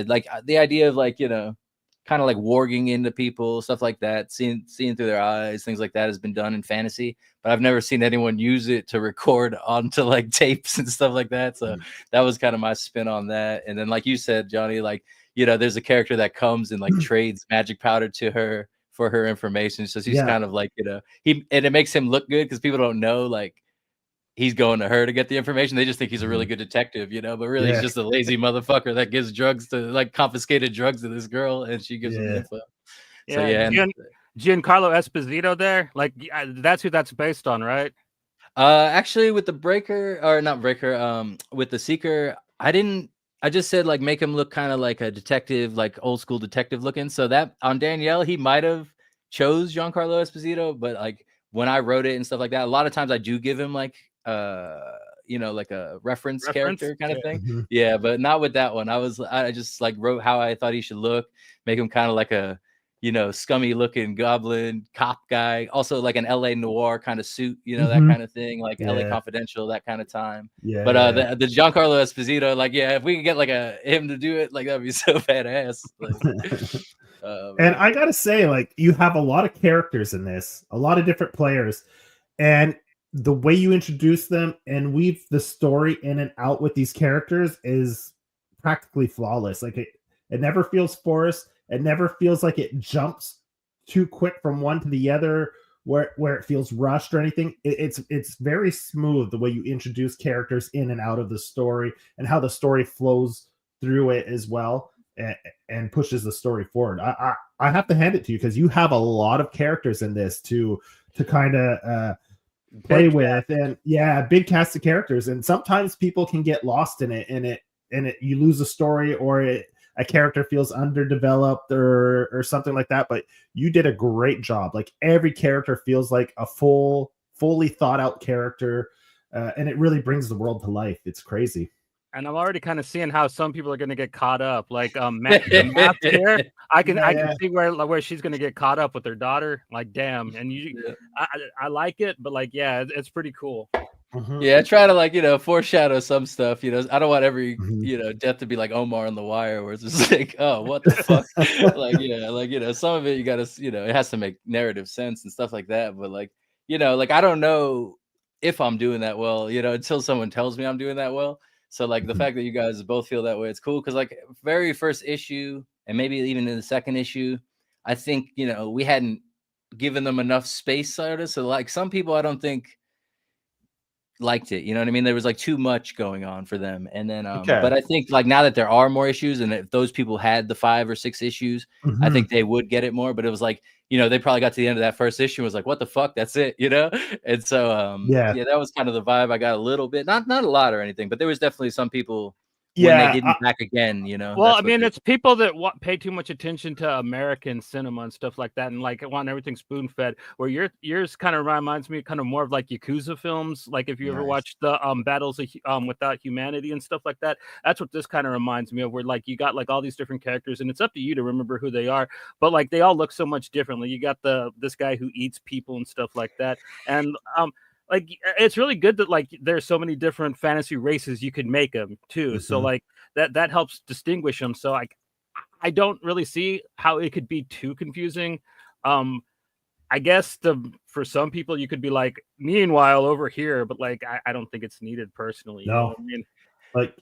like the idea of like kind of like warging into people, stuff like that, seeing through their eyes, things like that has been done in fantasy, but I've never seen anyone use it to record onto like tapes and stuff like that. So that was kind of my spin on that. And then like you said, Johnny, like, there's a character that comes and like trades magic powder to her for her information. So she's kind of like, and it makes him look good because people don't know like he's going to her to get the information. They just think he's a really good detective, but really he's just a lazy motherfucker that gives drugs to like confiscated drugs to this girl, and she gives him info. So Giancarlo Esposito there, like that's who that's based on, right? Actually, with the Breaker or not Breaker, with the Seeker, I just said like make him look kind of like a detective, like old school detective looking. So that on Danielle, he might have chose Giancarlo Esposito, but like when I wrote it and stuff like that, a lot of times I do give him like like a reference character kind of thing. Yeah, but not with that one. I just like wrote how I thought he should look, make him kind of like a scummy looking goblin cop guy, also like an LA noir kind of suit, that kind of thing, like LA Confidential, that kind of time. But the Giancarlo Esposito, like if we could get like him to do it, like that'd be so badass. Like, and I gotta say, like, you have a lot of characters in this, a lot of different players, and the way you introduce them and weave the story in and out with these characters is practically flawless. Like it never feels forced. It never feels like it jumps too quick from one to the other, where it feels rushed or anything. It's very smooth the way you introduce characters in and out of the story, and how the story flows through it as well, and pushes the story forward. I have to hand it to you because you have a lot of characters in this to kind of play with, and big cast of characters, and sometimes people can get lost in it, and you lose a story, or a character feels underdeveloped or something like that. But you did a great job. Like every character feels like a fully thought out character, and it really brings the world to life. It's crazy. And I'm already kind of seeing how some people are going to get caught up. Like Matt here, I can see where she's going to get caught up with her daughter. Like, damn. And I like it, but like, it's pretty cool. Yeah, I try to like foreshadow some stuff. I don't want every death to be like Omar on The Wire, where it's just like, oh, what the fuck? like some of it you gotta it has to make narrative sense and stuff like that. But like like I don't know if I'm doing that well, until someone tells me I'm doing that well. So like the fact that you guys both feel that way, it's cool, because like very first issue and maybe even in the second issue, I think we hadn't given them enough space, sort of. So like some people I don't think liked it, you know what I mean? There was like too much going on for them. And then but I think like now that there are more issues, and if those people had the 5 or 6 issues, I think they would get it more. But it was like they probably got to the end of that first issue and was like, what the fuck, that's it, and so that was kind of the vibe I got a little bit, not a lot or anything, but there was definitely some people when they didn't back again, Well, I mean, it's people that pay too much attention to American cinema and stuff like that, and like want everything spoon fed. Where yours kind of reminds me kind of more of like Yakuza films. Like if you ever watched the Battles of Without Humanity and stuff like that, that's what this kind of reminds me of. Where like you got like all these different characters, and it's up to you to remember who they are. But like they all look so much differently. You got this guy who eats people and stuff like that, and like it's really good that like there's so many different fantasy races you could make them too. So like that helps distinguish them. So I don't really see how it could be too confusing. I guess for some people you could be like, meanwhile over here, but like I don't think it's needed personally. No, I mean, like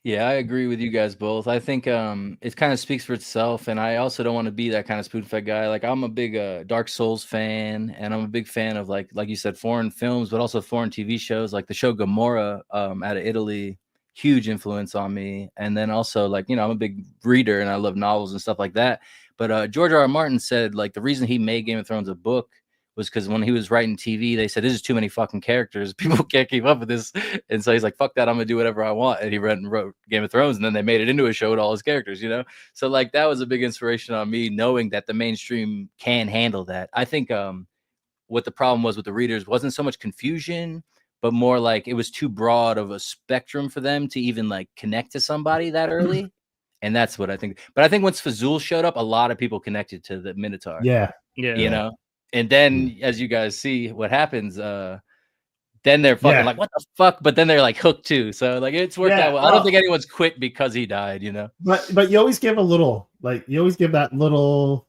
Yeah, I agree with you guys both. I think it kind of speaks for itself, and I also don't want to be that kind of spoon-fed guy. Like I'm a big Dark Souls fan, and I'm a big fan of like you said, foreign films, but also foreign TV shows, like the show Gomorrah out of Italy, huge influence on me. And then also like I'm a big reader and I love novels and stuff like that. But George R. R. Martin said like the reason he made Game of Thrones a book was because when he was writing TV, they said, this is too many fucking characters. People can't keep up with this. And so he's like, fuck that. I'm going to do whatever I want. And he read and wrote Game of Thrones. And then they made it into a show with all his characters, So like that was a big inspiration on me, knowing that the mainstream can handle that. I think what the problem was with the readers wasn't so much confusion, but more like it was too broad of a spectrum for them to even like connect to somebody that early. And that's what I think. But I think once Fazul showed up, a lot of people connected to the Minotaur. Yeah. And then, as you guys see what happens, then they're fucking like, what the fuck? But then they're like hooked too. So like it's worked out well. I don't think anyone's quit because he died, But you always give a little, like you always give that little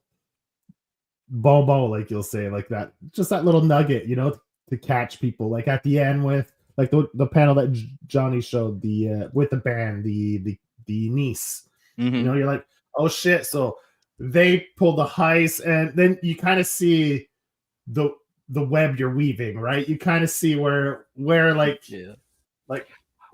bobo, like you'll say, like that, just that little nugget, to catch people. Like at the end with like the panel that Johnny showed with the band, the niece. Mm-hmm. You're like, oh shit. So they pull the heist, and then you kind of see the web you're weaving, right? You kind of see where like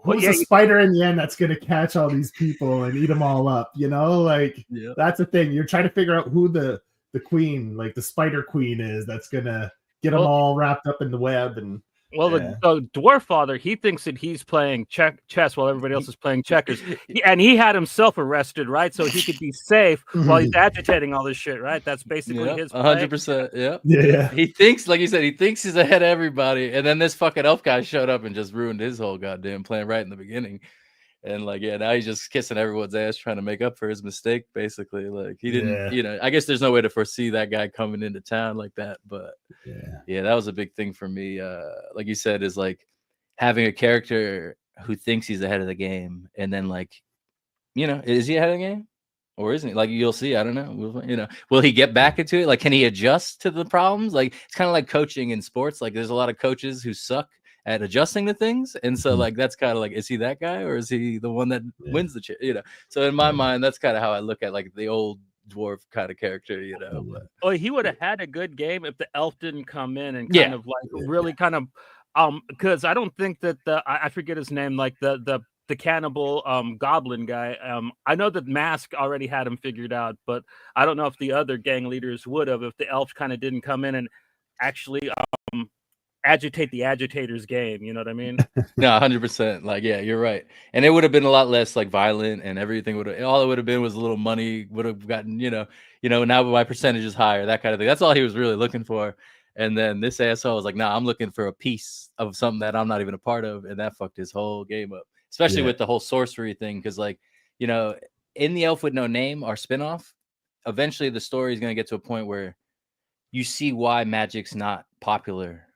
who's the spider in the end that's gonna catch all these people and eat them all up, That's the thing. You're trying to figure out who the queen, like the spider queen is, that's gonna get them all wrapped up in the web. And the dwarf father, he thinks that he's playing chess while everybody else is playing checkers, and he had himself arrested, right? So he could be safe while he's agitating all this shit, right? That's basically his 100%. Yeah. He thinks, like you said, he thinks he's ahead of everybody, and then this fucking elf guy showed up and just ruined his whole goddamn plan right in the beginning. And like, now he's just kissing everyone's ass, trying to make up for his mistake, basically. Like he didn't, I guess there's no way to foresee that guy coming into town like that. But that was a big thing for me. Like you said, is like having a character who thinks he's ahead of the game, and then like, is he ahead of the game, or isn't he? Like you'll see. I don't know. Will he get back into it? Like, can he adjust to the problems? Like it's kind of like coaching in sports. Like there's a lot of coaches who suck at adjusting to things, and so like that's kind of like, is he that guy, or is he the one that wins the chair? So in my mind, that's kind of how I look at like the old dwarf kind of character. But he would have had a good game if the elf didn't come in and kind of like really kind of because I don't think that I forget his name, like the cannibal goblin guy. I know that Mask already had him figured out, but I don't know if the other gang leaders would have if the elf kind of didn't come in and actually agitate the agitators game, you know what I mean? No, 100%. Like, you're right. And it would have been a lot less like violent, and everything all it would have been was a little money, would have gotten, now my percentage is higher, that kind of thing. That's all he was really looking for. And then this asshole was like, nah, I'm looking for a piece of something that I'm not even a part of. And that fucked his whole game up, especially with the whole sorcery thing. Cause like, in The Elf with No Name, our spinoff, eventually the story is going to get to a point where you see why magic's not popular,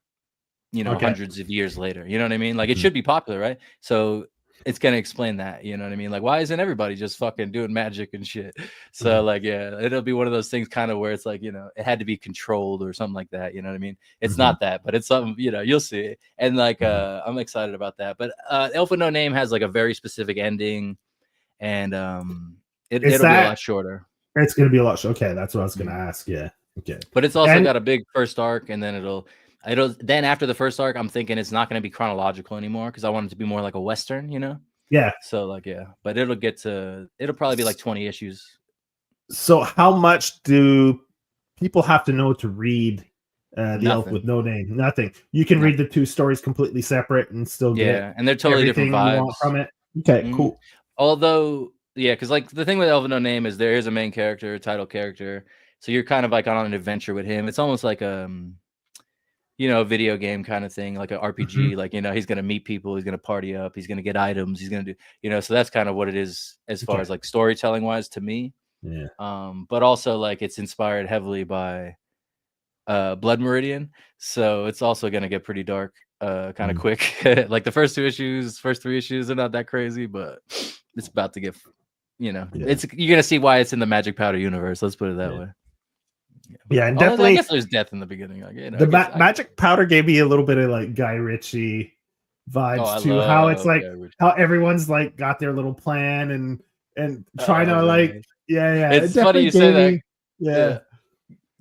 hundreds of years later. You know what I mean? Like it should be popular, right? So it's gonna explain that. You know what I mean? Like why isn't everybody just fucking doing magic and shit? So like it'll be one of those things kind of where it's like it had to be controlled or something like that. You know what I mean? It's not that, but it's something. You'll see it. And like I'm excited about that. But Elf with No Name has like a very specific ending, and it'll be a lot shorter. It's gonna be a lot. Okay, that's what I was gonna ask. Yeah. Okay. But it's also got a big first arc, and then it'll then after the first arc, I'm thinking it's not going to be chronological anymore because I want it to be more like a Western, Yeah. So like, but it'll probably be like 20 issues. So how much do people have to know to read The Elf with No Name? Nothing. You can read the two stories completely separate and still get and they're totally different vibes you want from it. Okay, cool. Although, because like the thing with Elf with No Name is there is a main character, a title character, so you're kind of like on an adventure with him. It's almost like a video game kind of thing, like an RPG. Like, he's going to meet people, he's going to party up, he's going to get items, he's going to do, so that's kind of what it is as far as like storytelling wise to me. Yeah. But also like it's inspired heavily by Blood Meridian. So it's also going to get pretty dark kind of quick. Like the first 3 issues, they're not that crazy, but it's about to get, you're going to see why it's in the Magic Powder universe. Let's put it that way. Yeah, and definitely. I guess there's death in the beginning. Like, Magic Powder gave me a little bit of like Guy Ritchie vibes to how it's like how everyone's like got their little plan and trying to like It's funny you say that.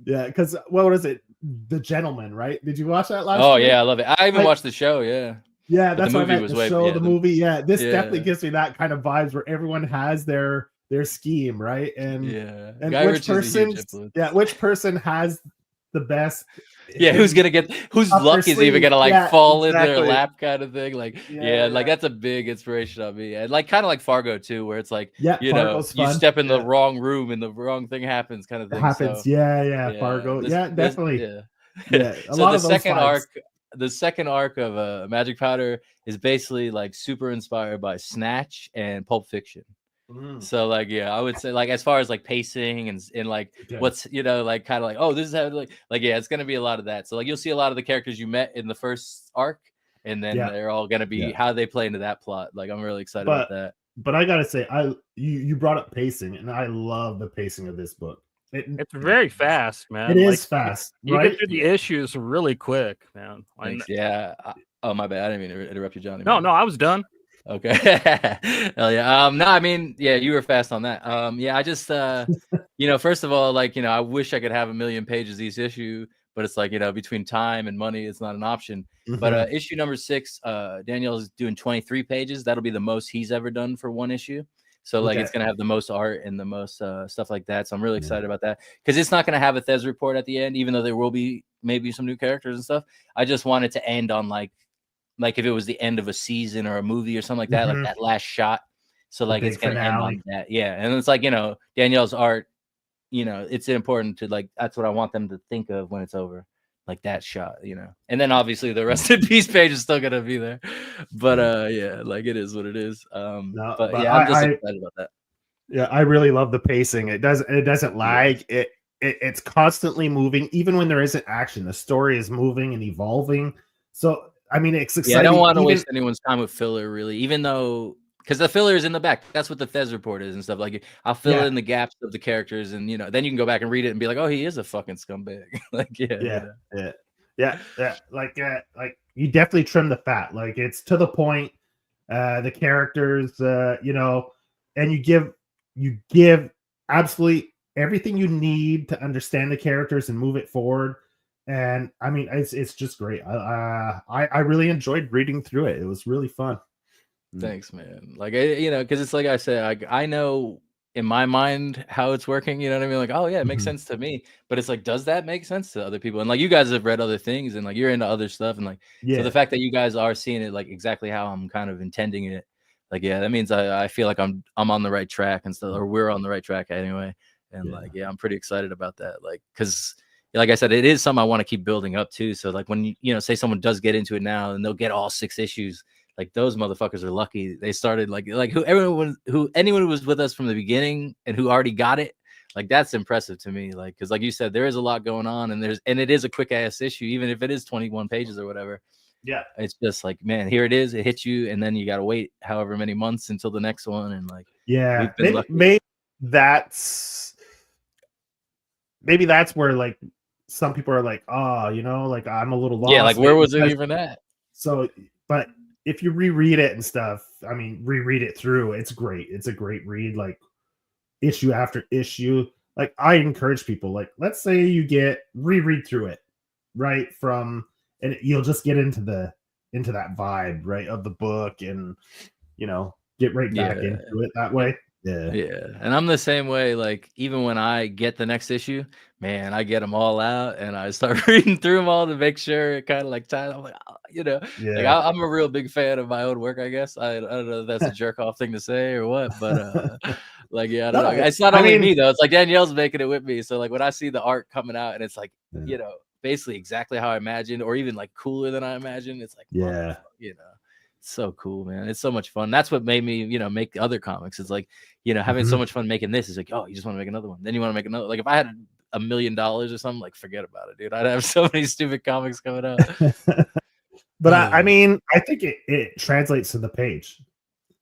Yeah, because what was it? The Gentleman, right? Did you watch that last year? Yeah, I love it. I even watched the show, Yeah, that's what I meant. The show, the movie, this definitely gives me that kind of vibes where everyone has their scheme, right? And Guy which person has the best? Who's luck is even gonna fall in their lap, kind of thing. Like, like that's a big inspiration on me. And like kind of like Fargo too, where it's like, Fargo's you fun. step in the wrong room and the wrong thing happens, kind of thing. Fargo. Definitely. So the second arc of Magic Powder is basically like super inspired by Snatch and Pulp Fiction. So like I would say like as far as like pacing and like what's like kind of like this is how like it's gonna be a lot of that. So like you'll see a lot of the characters you met in the first arc, and then they're all gonna be how they play into that plot. Like I'm really excited about that. But I gotta say, you brought up pacing, and I love the pacing of this book. It's very fast, man. It is fast. You get through the issues really quick, man. Thanks. Oh, my bad. I didn't mean to interrupt you, Johnny. No, I was done. Okay. Hell yeah. No, I mean, you were fast on that. I just, first of all, like, I wish I could have 1 million pages each issue, but it's like, between time and money, it's not an option. But issue number 6, Daniel's doing 23 pages. That'll be the most he's ever done for one issue. So like it's gonna have the most art and the most stuff like that. So I'm really excited about that because it's not gonna have a Thez report at the end, even though there will be maybe some new characters and stuff. I just want it to end on like if it was the end of a season or a movie or something like that, like that last shot. So like it's gonna end on that. And it's like Danielle's art. It's important to like that's what I want them to think of when it's over. Like that shot, and then obviously the rest in peace page is still gonna be there, but like it is what it is. I'm just excited about that. Yeah, I really love the pacing. It doesn't lag. It's constantly moving, even when there isn't action. The story is moving and evolving. So I mean, it's exciting. I don't want to waste anyone's time with filler, really, even though. Because the filler is in the back. That's what the Thez report is and stuff. Like I'll fill in the gaps of the characters, and then you can go back and read it and be like, "Oh, he is a fucking scumbag." Like, like you definitely trim the fat. Like it's to the point. The characters, and you give absolutely everything you need to understand the characters and move it forward. And I mean, it's just great. I really enjoyed reading through it. It was really fun. Thanks, man. Like, because it's like I said, I know in my mind how it's working. You know what I mean? Like, oh yeah, it makes sense to me. But it's like, does that make sense to other people? And like, you guys have read other things, and like, you're into other stuff, and like, so the fact that you guys are seeing it like exactly how I'm kind of intending it, like, that means I feel like I'm on the right track and stuff, or we're on the right track anyway. And like, I'm pretty excited about that. Like, because like I said, it is something I want to keep building up to. So like when say someone does get into it now and they'll get all 6 issues. Like those motherfuckers are lucky. They started like anyone who was with us from the beginning and who already got it. Like that's impressive to me. Like, cause like you said, there is a lot going on and it is a quick ass issue, even if it is 21 pages or whatever. Yeah. It's just like, man, here it is. It hits you. And then you got to wait however many months until the next one. And like, maybe that's where like some people are like, oh, like I'm a little lost. Yeah. Like where was it even at? So, but if you reread it and stuff, I mean, reread it through, it's great. It's a great read, like issue after issue. Like I encourage people, like, let's say you reread through it, right? And you'll just get into that vibe, right, of the book and, get right back into it that way. Yeah. And I'm the same way. Like, even when I get the next issue, man, I get them all out and I start reading through them all to make sure it kind of like time. I'm like, like I'm a real big fan of my own work, I guess. I don't know if that's a jerk off thing to say or what, but like, I don't know. It's not only me though. It's like Danielle's making it with me. So like when I see the art coming out and it's like, basically exactly how I imagined or even like cooler than I imagined. It's like, it's so cool, man. It's so much fun. That's what made me, make other comics. It's like, having so much fun making this is like, oh, you just want to make another one. Then you want to make another. Like if I had $1 million or something, like forget about it, dude. I'd have so many stupid comics coming out. But I mean, I think it translates to the page.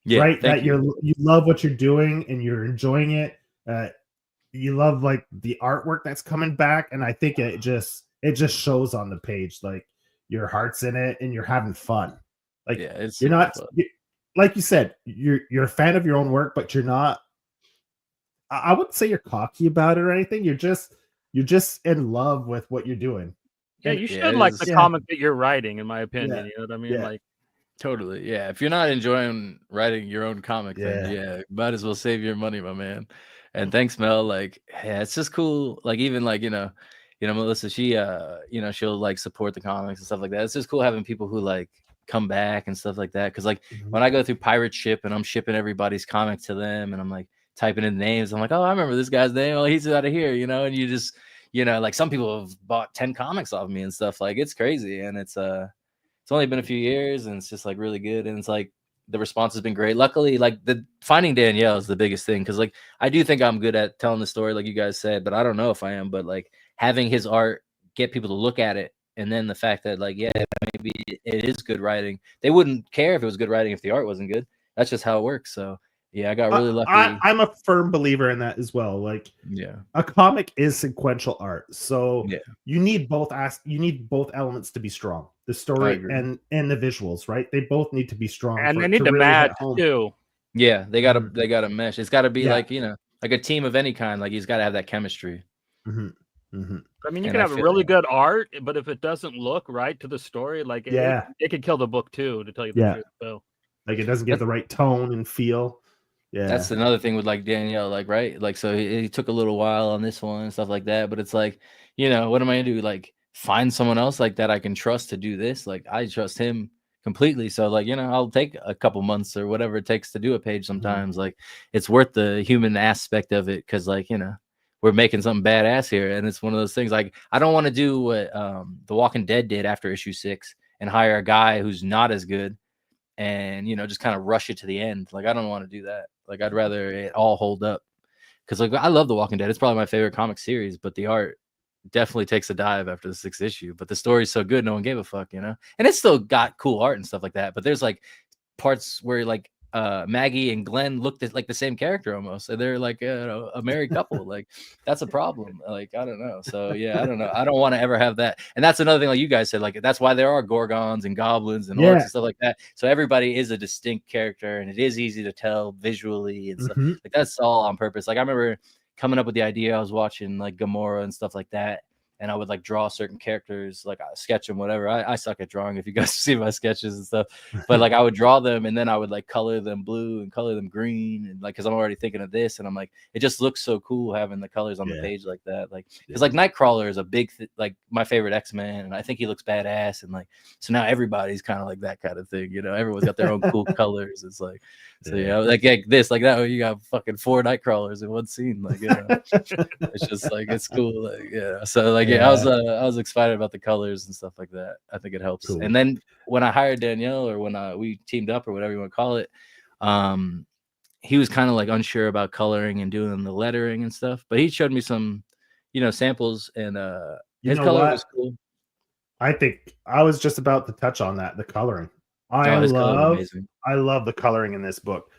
Yeah, right? That you love what you're doing and you're enjoying it. You love like the artwork that's coming back. And I think it just shows on the page, like your heart's in it and you're having fun. Like, yeah, it's you're not fun. like you said, you're a fan of your own work, but you're not. I wouldn't say you're cocky about it or anything. You're just in love with what you're doing. Yeah, And you Yeah, should it like the is. comic that you're writing, in my Yeah, opinion. You know what I mean? yeah, Like, Totally. Yeah. If you're not enjoying writing your own comic, then yeah. yeah, might as well save your money, my man. And thanks, Mel. Like, yeah, it's just cool. Like, even like, Melissa, she she'll like support the comics and stuff like that. It's just cool having people who like come back and stuff like that. Cause like Mhm. when I go through Pirate Ship and I'm shipping everybody's comic to them and I'm like typing in names, I'm like, oh, I remember this guy's name. Oh, he's out of here, and you just, like some people have bought 10 comics off of me and stuff. Like, it's crazy. And it's only been a few years and it's just like really good. And it's like the response has been great. Luckily, like the finding Danielle is the biggest thing. Cause like I do think I'm good at telling the story, like you guys said, but I don't know if I am. But like having his art get people to look at it. And then the fact that like, yeah, maybe it is good writing. They wouldn't care if it was good writing if the art wasn't good. That's just how it works. So yeah, I got really lucky. I'm a firm believer in that as well. Like, Yeah, a comic is sequential art, so yeah, you need both elements to be strong. The I story agree. and the visuals, right? They both need to be strong and for they it need to to really hit match home. too. Yeah, they gotta mesh. It's gotta be Yeah. like, like a team of any kind. Like he's gotta have that chemistry. Mm-hmm. Mm-hmm. I mean, you And can I have feel really good art, but if it doesn't look right to the story, like Yeah. it could kill the book too, to tell you the Yeah. truth. So Like, it doesn't give the right tone and feel. Yeah. that's another thing with like Danielle, like, right? Like, so he took a little while on this one and stuff like that, but it's like, what am I gonna do? Like, find someone else like that I can trust to do this. Like, I trust him completely. So, like, I'll take a couple months or whatever it takes to do a page sometimes. Like, it's worth the human aspect of it because, like, we're making something badass here. And it's one of those things like, I don't want to do what The Walking Dead did after issue 6 and hire a guy who's not as good and just kind of rush it to the end. Like, I don't want to do that. Like, I'd rather it all hold up because like I love The Walking Dead. It's probably my favorite comic series, but the art definitely takes a dive after the 6th issue. But the story's so good, no one gave a fuck, and it's still got cool art and stuff like that. But there's like parts where like Maggie and Glenn looked at like the same character almost, and they're like a married couple. Like, that's a problem. Like, I don't know. So yeah, I don't know. I don't want to ever have that. And that's another thing, like you guys said, like that's why there are Gorgons and goblins and orcs and stuff like that. So everybody is a distinct character, and it is easy to tell visually and stuff. Like, that's all on purpose. Like, I remember coming up with the idea. I was watching like Gamora and stuff like that. And I would like draw certain characters, like I sketch them, whatever. I suck at drawing if you guys see my sketches and stuff. But like I would draw them and then I would like color them blue and color them green. And like, cause I'm already thinking of this. And I'm like, it just looks so cool having the colors on the page like that. Like, cause like Nightcrawler is a big, like my favorite X-Men. And I think he looks badass. And like, so now everybody's kind of like that kind of thing. Everyone's got their own cool colors. It's like, so like this, like that, you got fucking 4 Nightcrawlers in one scene. Like, it's just like, it's cool. Like, so like, I was excited about the colors and stuff like that. I think it helps. Cool. And then when I hired Danielle, or when we teamed up, or whatever you want to call it, he was kind of like unsure about coloring and doing the lettering and stuff. But he showed me some, samples, and his color was cool. I think I was just about to touch on that, the coloring. I love the coloring in this book.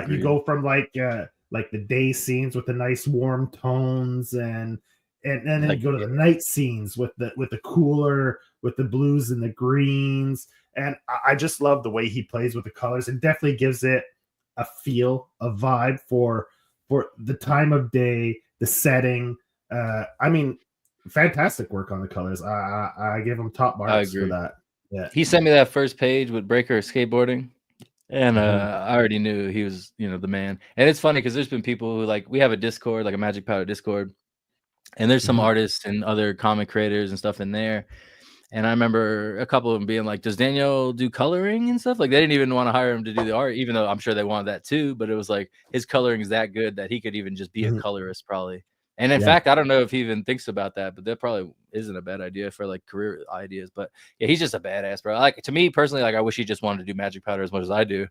You go from like the day scenes with the nice warm tones, and then like, you go to the night scenes with the cooler, with the blues and the greens. And I just love the way he plays with the colors. It definitely gives it a feel, a vibe for the time of day, the setting. I mean, fantastic work on the colors. I give him top marks for that. Yeah. He sent me that first page with Breaker skateboarding. And I already knew he was, the man. And it's funny because there's been people who, like, we have a Discord, like a Magic Powder Discord, and there's some artists and other comic creators and stuff in there. And I remember a couple of them being like, does Daniel do coloring and stuff? Like, they didn't even want to hire him to do the art, even though I'm sure they wanted that too. But it was like, his coloring is that good that he could even just be a colorist probably. And in fact, I don't know if he even thinks about that, but that probably isn't a bad idea for like career ideas. But yeah, he's just a badass, bro. Like, to me personally, like, I wish he just wanted to do Magic Powder as much as I do.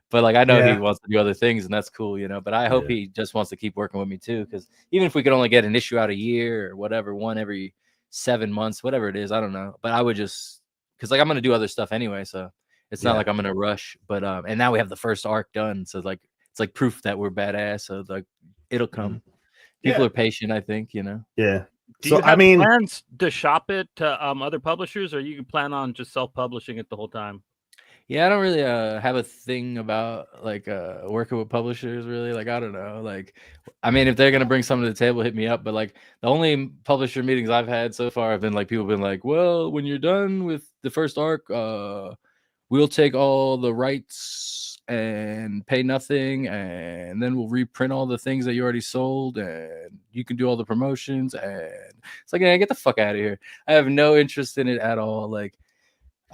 But like, I know he wants to do other things, and that's cool, But I hope he just wants to keep working with me too, because even if we could only get an issue out a year or whatever, one every 7 months, whatever it is, I don't know. But I would just, because like I'm gonna do other stuff anyway, so it's not like I'm gonna rush. But and now we have the first arc done, so like it's like proof that we're badass. So like it'll come. People are patient, I think, Yeah. Do you have plans to shop it to other publishers, or you plan on just self-publishing it the whole time? Yeah, I don't really have a thing about like working with publishers really. Like I don't know. Like I mean if they're gonna bring something to the table, hit me up. But like the only publisher meetings I've had so far have been like people have been like, well, when you're done with the first arc, we'll take all the rights and pay nothing, and then we'll reprint all the things that you already sold, and you can do all the promotions. And it's like, yeah, get the fuck out of here. I have no interest in it at all. Like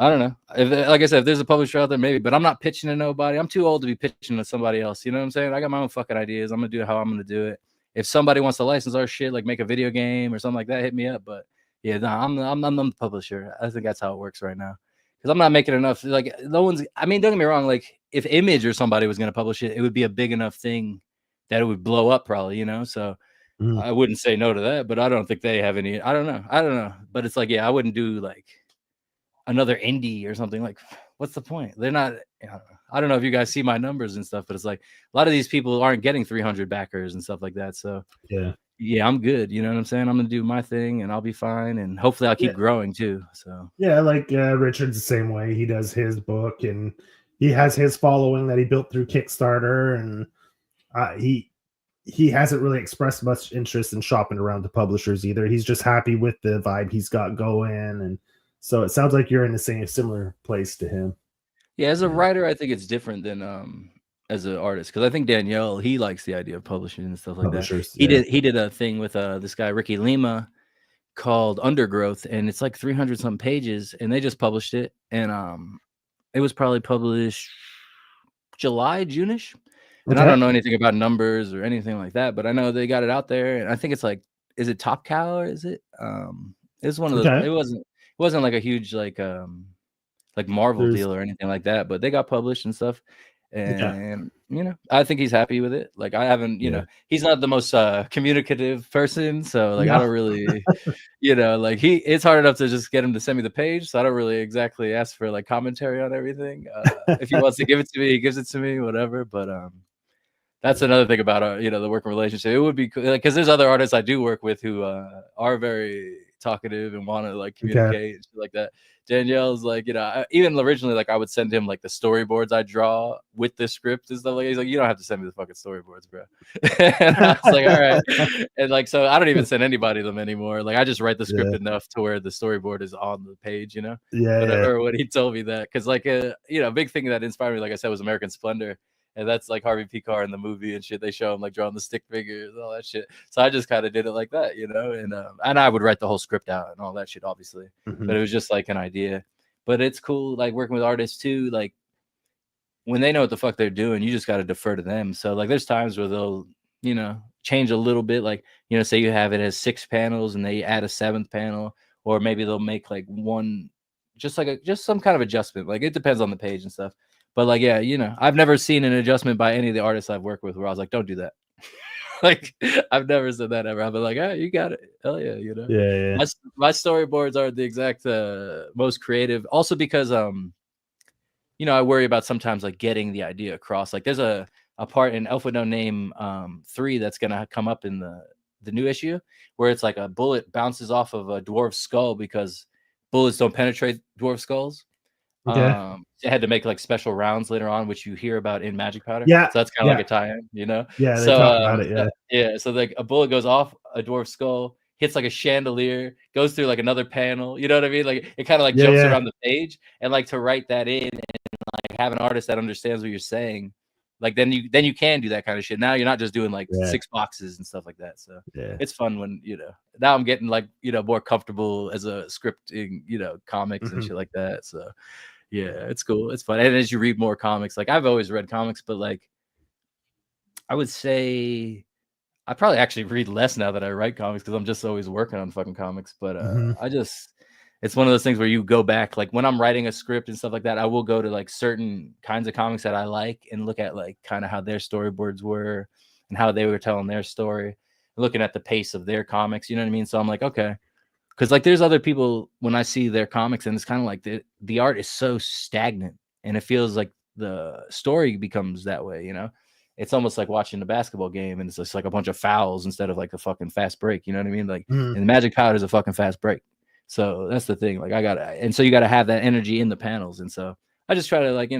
I don't know. If, like I said, if there's a publisher out there, maybe, but I'm not pitching to nobody. I'm too old to be pitching to somebody else. You know what I'm saying? I got my own fucking ideas. I'm gonna do it how I'm gonna do it. If somebody wants to license our shit, like make a video game or something like that, hit me up. But yeah, no, I'm the publisher. I think that's how it works right now. Because I'm not making enough. Like no one's. I mean, don't get me wrong. Like if Image or somebody was gonna publish it, it would be a big enough thing that it would blow up, probably. You know, so. I wouldn't say no to that, but I don't think they have any. I don't know. But it's like, yeah, I wouldn't do like another indie or something. Like what's the point? They're not, I don't know if you guys see my numbers and stuff, but it's like a lot of these people aren't getting 300 backers and stuff like that. So yeah, I'm good. You know what I'm saying? I'm gonna do my thing and I'll be fine, and hopefully I'll keep growing too. So yeah, like Richard's the same way. He does his book and he has his following that he built through Kickstarter, and he hasn't really expressed much interest in shopping around to publishers either. He's just happy with the vibe he's got going, and so it sounds like you're in the same similar place to him. Yeah, as a writer, I think it's different than as an artist, because I think Danielle, he likes the idea of publishing and stuff like that. He did a thing with this guy Ricky Lima called Undergrowth, and it's like 300 some pages, and they just published it, and it was probably published July, June-ish. And I don't know anything about numbers or anything like that, but I know they got it out there, and I think it's like, is it Top Cow or is it? It's one of those. It wasn't like a huge like Marvel deal or anything like that, but they got published and stuff. And you know, I think he's happy with it. Like I haven't, you know, he's not the most communicative person, so like I don't really, you know, like it's hard enough to just get him to send me the page, so I don't really exactly ask for like commentary on everything. If he wants to give it to me, he gives it to me, whatever. But that's another thing about you know, the working relationship. It would be cool, like, because there's other artists I do work with who are very talkative and want to like communicate and shit like that. Danielle's like, you know, even originally, like I would send him like the storyboards I draw with the script and stuff like that. He's like, you don't have to send me the fucking storyboards, bro. And I was like, all right. And like, so I don't even send anybody them anymore. Like I just write the script enough to where the storyboard is on the page, you know? Or when he told me that, because like you know, a big thing that inspired me, like I said, was American Splendor. And that's like Harvey Picar in the movie and shit. They show him like drawing the stick figures, all that shit. So I just kind of did it like that, you know. And I would write the whole script out and all that shit, obviously. But it was just like an idea. But it's cool, like working with artists too. Like when they know what the fuck they're doing, you just got to defer to them. So like there's times where they'll, you know, change a little bit. Like, you know, say you have it as 6 panels and they add a 7th panel, or maybe they'll make like one, just some kind of adjustment. Like it depends on the page and stuff. But like, yeah, you know, I've never seen an adjustment by any of the artists I've worked with where I was like, don't do that. Like, I've never said that ever. I've been like, ah, you got it. Hell yeah, you know? Yeah. My storyboards are the exact most creative. Also because, you know, I worry about sometimes like getting the idea across. Like there's a part in Elf with No Name 3 that's going to come up in the new issue where it's like a bullet bounces off of a dwarf skull because bullets don't penetrate dwarf skulls. It had to make like special rounds later on, which you hear about in Magic Powder. So that's kind of like a tie-in, you know. They talk about it. So like a bullet goes off a dwarf skull, hits like a chandelier, goes through like another panel. You know what I mean? Like it kind of like jumps around the page, and like to write that in and like have an artist that understands what you're saying. Like then you can do that kind of shit. Now you're not just doing like 6 boxes and stuff like that. So it's fun when, you know, now I'm getting like, you know, more comfortable as a scripting, you know, comics and shit like that. So yeah, it's cool. It's fun. And as you read more comics, like I've always read comics, but like I would say I probably actually read less now that I write comics because I'm just always working on fucking comics. But it's one of those things where you go back, like when I'm writing a script and stuff like that, I will go to like certain kinds of comics that I like and look at like kind of how their storyboards were and how they were telling their story, looking at the pace of their comics. You know what I mean? So I'm like, okay. Because like there's other people when I see their comics and it's kind of like the art is so stagnant and it feels like the story becomes that way, you know? It's almost like watching a basketball game and it's just like a bunch of fouls instead of like a fucking fast break. You know what I mean? Like and the Magic Powder is a fucking fast break. So that's the thing. Like and so you got to have that energy in the panels. And so I just try to like,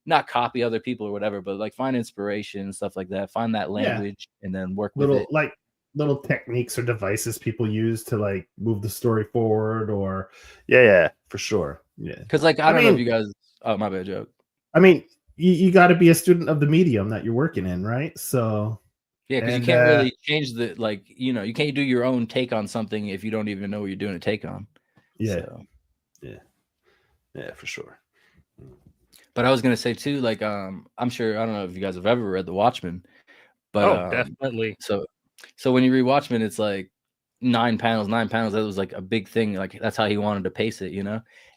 not copy other people or whatever, but like find inspiration and stuff like that. Find that language and then work with it. Like little techniques or devices people use to like move the story forward, or for sure. Yeah, because like I don't know if you guys. Oh, my bad, joke. I mean, you got to be a student of the medium that you're working in, right? So yeah, because you can't really change the like you can't do your own take on something if you don't even know what you're doing a take on. Yeah, for sure. But I was gonna say too, like I'm sure I don't know if you guys have ever read The Watchmen, but definitely. So when you read Watchmen, it's like 9 panels. That was like a big thing. Like that's how he wanted to pace it,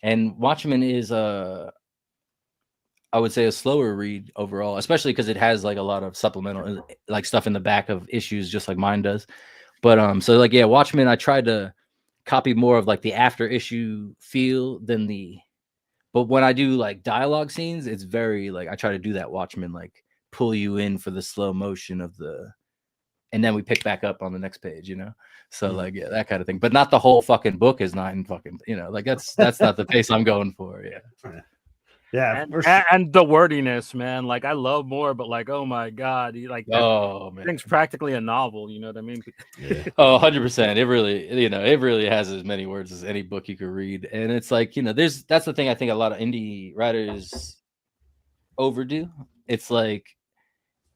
And Watchmen is I would say a slower read overall, especially because it has like a lot of supplemental like stuff in the back of issues, just like mine does. But so like Watchmen, I tried to copy more of like the after issue feel than but when I do like dialogue scenes, it's very like I try to do that Watchmen like pull you in for the slow motion of and then we pick back up on the next page, So like that kind of thing, but not the whole fucking book is 9 fucking, like that's not the pace I'm going for. And the wordiness, man. Like I love more, but like, oh my god, man, thing's practically a novel. You know what I mean? Oh, 100%. It really, it really has as many words as any book you could read, and it's like that's the thing I think a lot of indie writers overdo. It's like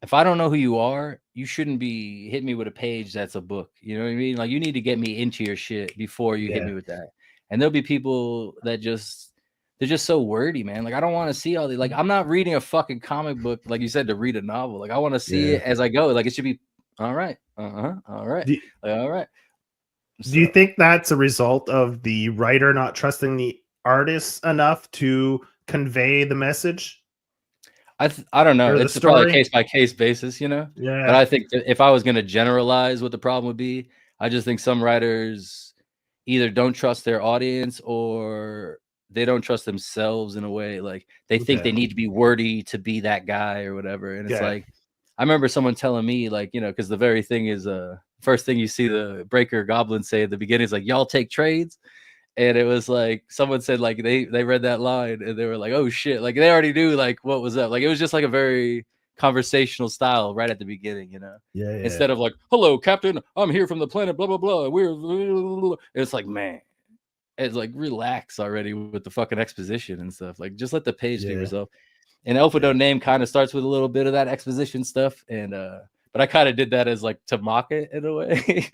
if I don't know who you are, you shouldn't be hitting me with a page that's a book. You know what I mean? Like you need to get me into your shit before you hit me with that. And there'll be people that they're just so wordy, man. Like I don't want to see all the like I'm not reading a fucking comic book like you said to read a novel. Like I want to see it as I go. Like it should be all right. All right. All right. Do you think that's a result of the writer not trusting the artist enough to convey the message? I don't know. It's probably a case by case basis, Yeah. But I think that if I was going to generalize what the problem would be, I just think some writers either don't trust their audience or they don't trust themselves in a way. Like they think they need to be wordy to be that guy or whatever. And it's like, I remember someone telling me like, because the very thing is first thing you see the Breaker Goblin say at the beginning is like, y'all take trades. And it was like, someone said like, they read that line and they were like, oh shit. Like they already knew like what was up. Like, it was just like a very conversational style right at the beginning, instead of like, hello, Captain, I'm here from the planet, blah, blah, blah. It's like, man. It's like relax already with the fucking exposition and stuff. Like just let the page speak herself. And Elf with No Name kind of starts with a little bit of that exposition stuff. And but I kind of did that as like to mock it in a way.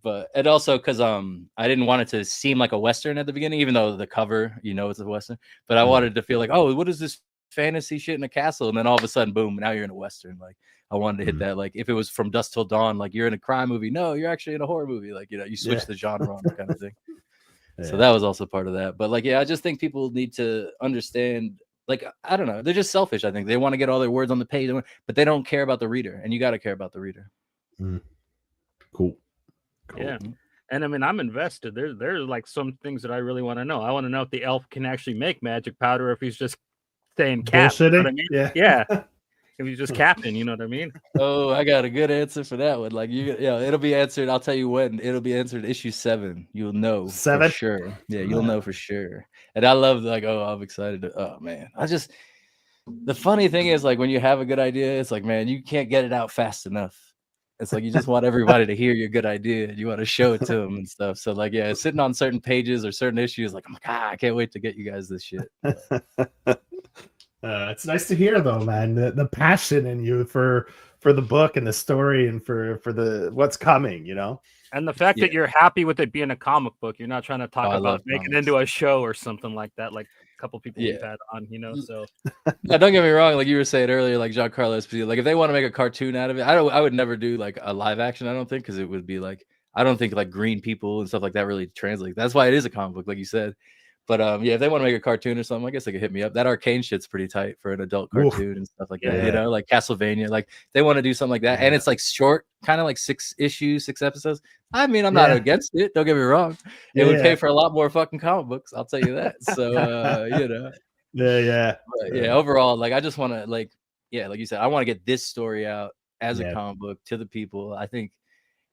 But and also because I didn't want it to seem like a Western at the beginning, even though the cover, it's a Western. But I wanted to feel like, oh, what is this fantasy shit in a castle? And then all of a sudden, boom, now you're in a Western. Like I wanted to hit that. Like if it was From Dusk Till Dawn, like you're in a crime movie. No, you're actually in a horror movie. Like, you switch the genre on that kind of thing. So that was also part of that. But like, I just think people need to understand, like, I don't know, they're just selfish. I think they want to get all their words on the page, but they don't care about the reader, and you got to care about the reader. Cool. Yeah. And I mean, I'm invested. There's like some things that I really want to know. I want to know if the elf can actually make magic powder, or if he's just staying capped. You know what I mean? Yeah. If he's just capping, you know what I mean? Oh, I got a good answer for that one. Like it'll be answered. I'll tell you when. It'll be answered issue 7. You'll know 7 for sure. Yeah, you'll know for sure. And I love like, I'm excited. Oh man, the funny thing is like when you have a good idea, it's like, man, you can't get it out fast enough. It's like you just want everybody to hear your good idea. You want to show it to them and stuff. So like, sitting on certain pages or certain issues, like, I can't wait to get you guys this shit. It's nice to hear though, man, the passion in you for the book and the story and for the what's coming, and the fact that you're happy with it being a comic book. You're not trying to talk about making it into a show or something like that, like a couple people we've had on, so don't get me wrong, like you were saying earlier, like Giancarlo Esposito, like if they want to make a cartoon out of it, I would never do like a live action, I don't think, because it would be like, I don't think like green people and stuff like that really translate. That's why it is a comic book, like you said. But if they want to make a cartoon or something, I guess they could hit me up. That Arcane shit's pretty tight for an adult cartoon and stuff like that. Like Castlevania, like they want to do something like that, and it's like short, kind of like 6 issues, 6 episodes. I mean, I'm not against it. Don't get me wrong. It would pay for a lot more fucking comic books. I'll tell you that. So But, overall, like I just want to like you said, I want to get this story out as a comic book to the people. I think